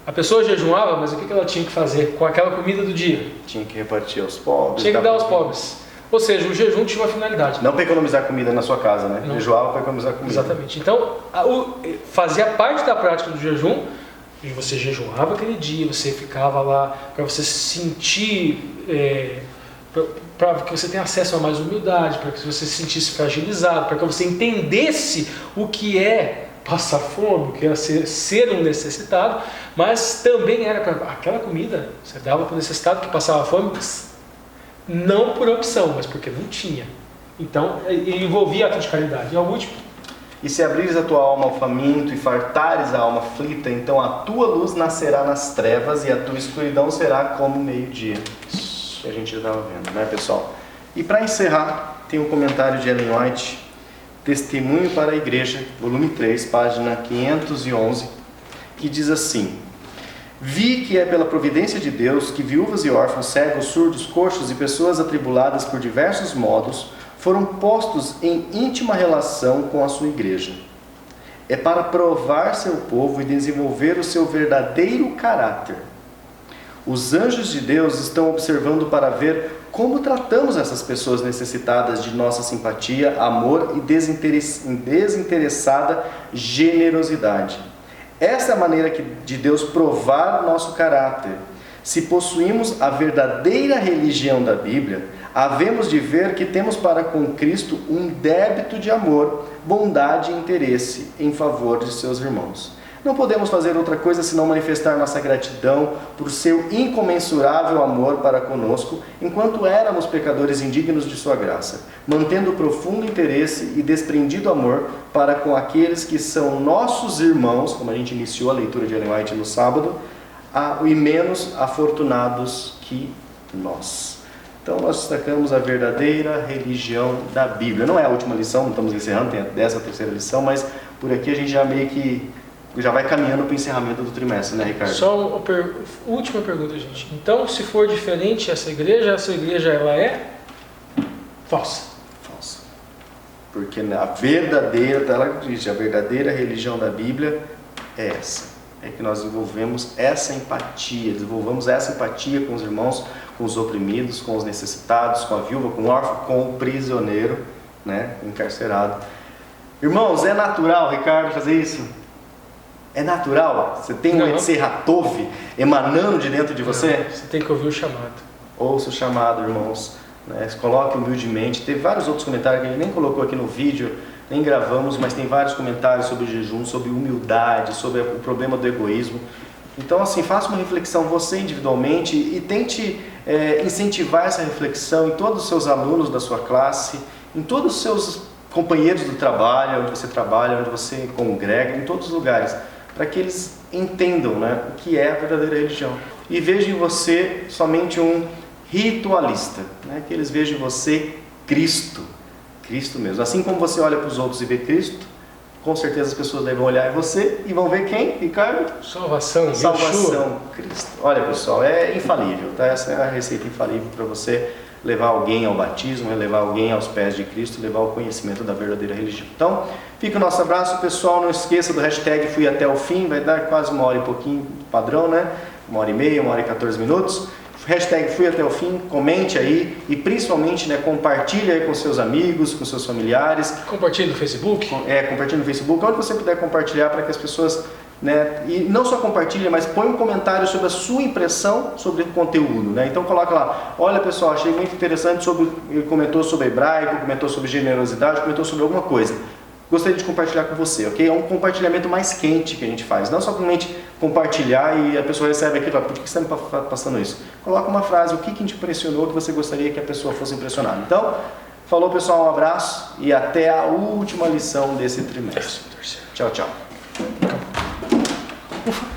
a pessoa jejuava, mas o que ela tinha que fazer com aquela comida do dia? Tinha que repartir aos pobres. Tinha que dar aos pobres. Ou seja, o jejum tinha uma finalidade. Não para economizar comida na sua casa, né? Não. Jejuava para economizar comida. Exatamente. Então, fazia parte da prática do jejum, você jejuava aquele dia, você ficava lá para você sentir, para que você tenha acesso a mais humildade, para que você se sentisse fragilizado, para que você entendesse o que é passar fome, o que é ser um necessitado, mas também era para aquela comida, você dava para o necessitado que passava fome, não por opção, mas porque não tinha. Então, envolvia ato de caridade. E ao último. E se abrires a tua alma ao faminto e fartares a alma aflita, então a tua luz nascerá nas trevas e a tua escuridão será como meio-dia. Isso que a gente já estava vendo, né, pessoal? E para encerrar, tem um comentário de Ellen White, Testemunho para a Igreja, volume 3, página 511, que diz assim: vi que é pela providência de Deus que viúvas e órfãos, cegos, surdos, coxos e pessoas atribuladas por diversos modos foram postos em íntima relação com a sua igreja. É para provar seu povo e desenvolver o seu verdadeiro caráter. Os anjos de Deus estão observando para ver como tratamos essas pessoas necessitadas de nossa simpatia, amor e desinteressada generosidade. Esta é a maneira de Deus provar o nosso caráter. Se possuímos a verdadeira religião da Bíblia, havemos de ver que temos para com Cristo um débito de amor, bondade e interesse em favor de seus irmãos. Não podemos fazer outra coisa senão manifestar nossa gratidão por seu incomensurável amor para conosco, enquanto éramos pecadores indignos de sua graça, mantendo profundo interesse e desprendido amor para com aqueles que são nossos irmãos, como a gente iniciou a leitura de Ellen White no sábado, e menos afortunados que nós. Então nós destacamos a verdadeira religião da Bíblia. Não é a última lição, não estamos encerrando, tem a 13ª lição, mas por aqui a gente já meio que já vai caminhando para o encerramento do trimestre, né, Ricardo? Só uma última pergunta, gente. Então, se for diferente essa igreja ela é falsa. Falsa. Porque a verdadeira, ela diz, a verdadeira religião da Bíblia é essa. É que nós desenvolvemos essa empatia com os irmãos, com os oprimidos, com os necessitados, com a viúva, com o órfão, com o prisioneiro, né, encarcerado. Irmãos, é natural, Ricardo, fazer isso? É natural? Você tem um Etzer Hatov emanando de dentro de você? Não, você tem que ouvir o chamado. Ouça o chamado, irmãos. Né? Coloque humildemente. Teve vários outros comentários que a gente nem colocou aqui no vídeo, nem gravamos, mas tem vários comentários sobre jejum, sobre humildade, sobre o problema do egoísmo. Então, assim, faça uma reflexão você individualmente e tente incentivar essa reflexão em todos os seus alunos da sua classe, em todos os seus companheiros do trabalho, onde você trabalha, onde você congrega, em todos os lugares, para que eles entendam, né, o que é a verdadeira religião. E vejam em você somente um ritualista, né, que eles vejam em você Cristo, Cristo mesmo. Assim como você olha para os outros e vê Cristo, com certeza as pessoas vão olhar em você e vão ver quem, Ricardo? Salvação, Cristo. Olha, pessoal, é infalível, tá? Essa é a receita infalível para você levar alguém ao batismo, levar alguém aos pés de Cristo, levar ao conhecimento da verdadeira religião. Então, fica o nosso abraço, pessoal. Não esqueça do hashtag Fui Até o Fim, vai dar quase 1 hora e pouquinho padrão, né? 1h30, 1 hora e 14 minutos. Hashtag Fui Até o Fim, comente aí e principalmente, né, compartilhe aí com seus amigos, com seus familiares. Compartilhe no Facebook. Compartilhe no Facebook, onde você puder compartilhar para que as pessoas, né, e não só compartilhe, mas põe um comentário sobre a sua impressão sobre o conteúdo, né? Então coloca lá, olha pessoal, achei muito interessante ele comentou sobre hebraico, comentou sobre generosidade, comentou sobre alguma coisa. Gostaria de compartilhar com você, ok? É um compartilhamento mais quente que a gente faz, não somente compartilhar e a pessoa recebe aquilo, por que você está me passando isso? Coloca uma frase, o que te impressionou que você gostaria que a pessoa fosse impressionada. Então, falou pessoal, um abraço e até a última lição desse trimestre. Tchau, tchau. Ufa.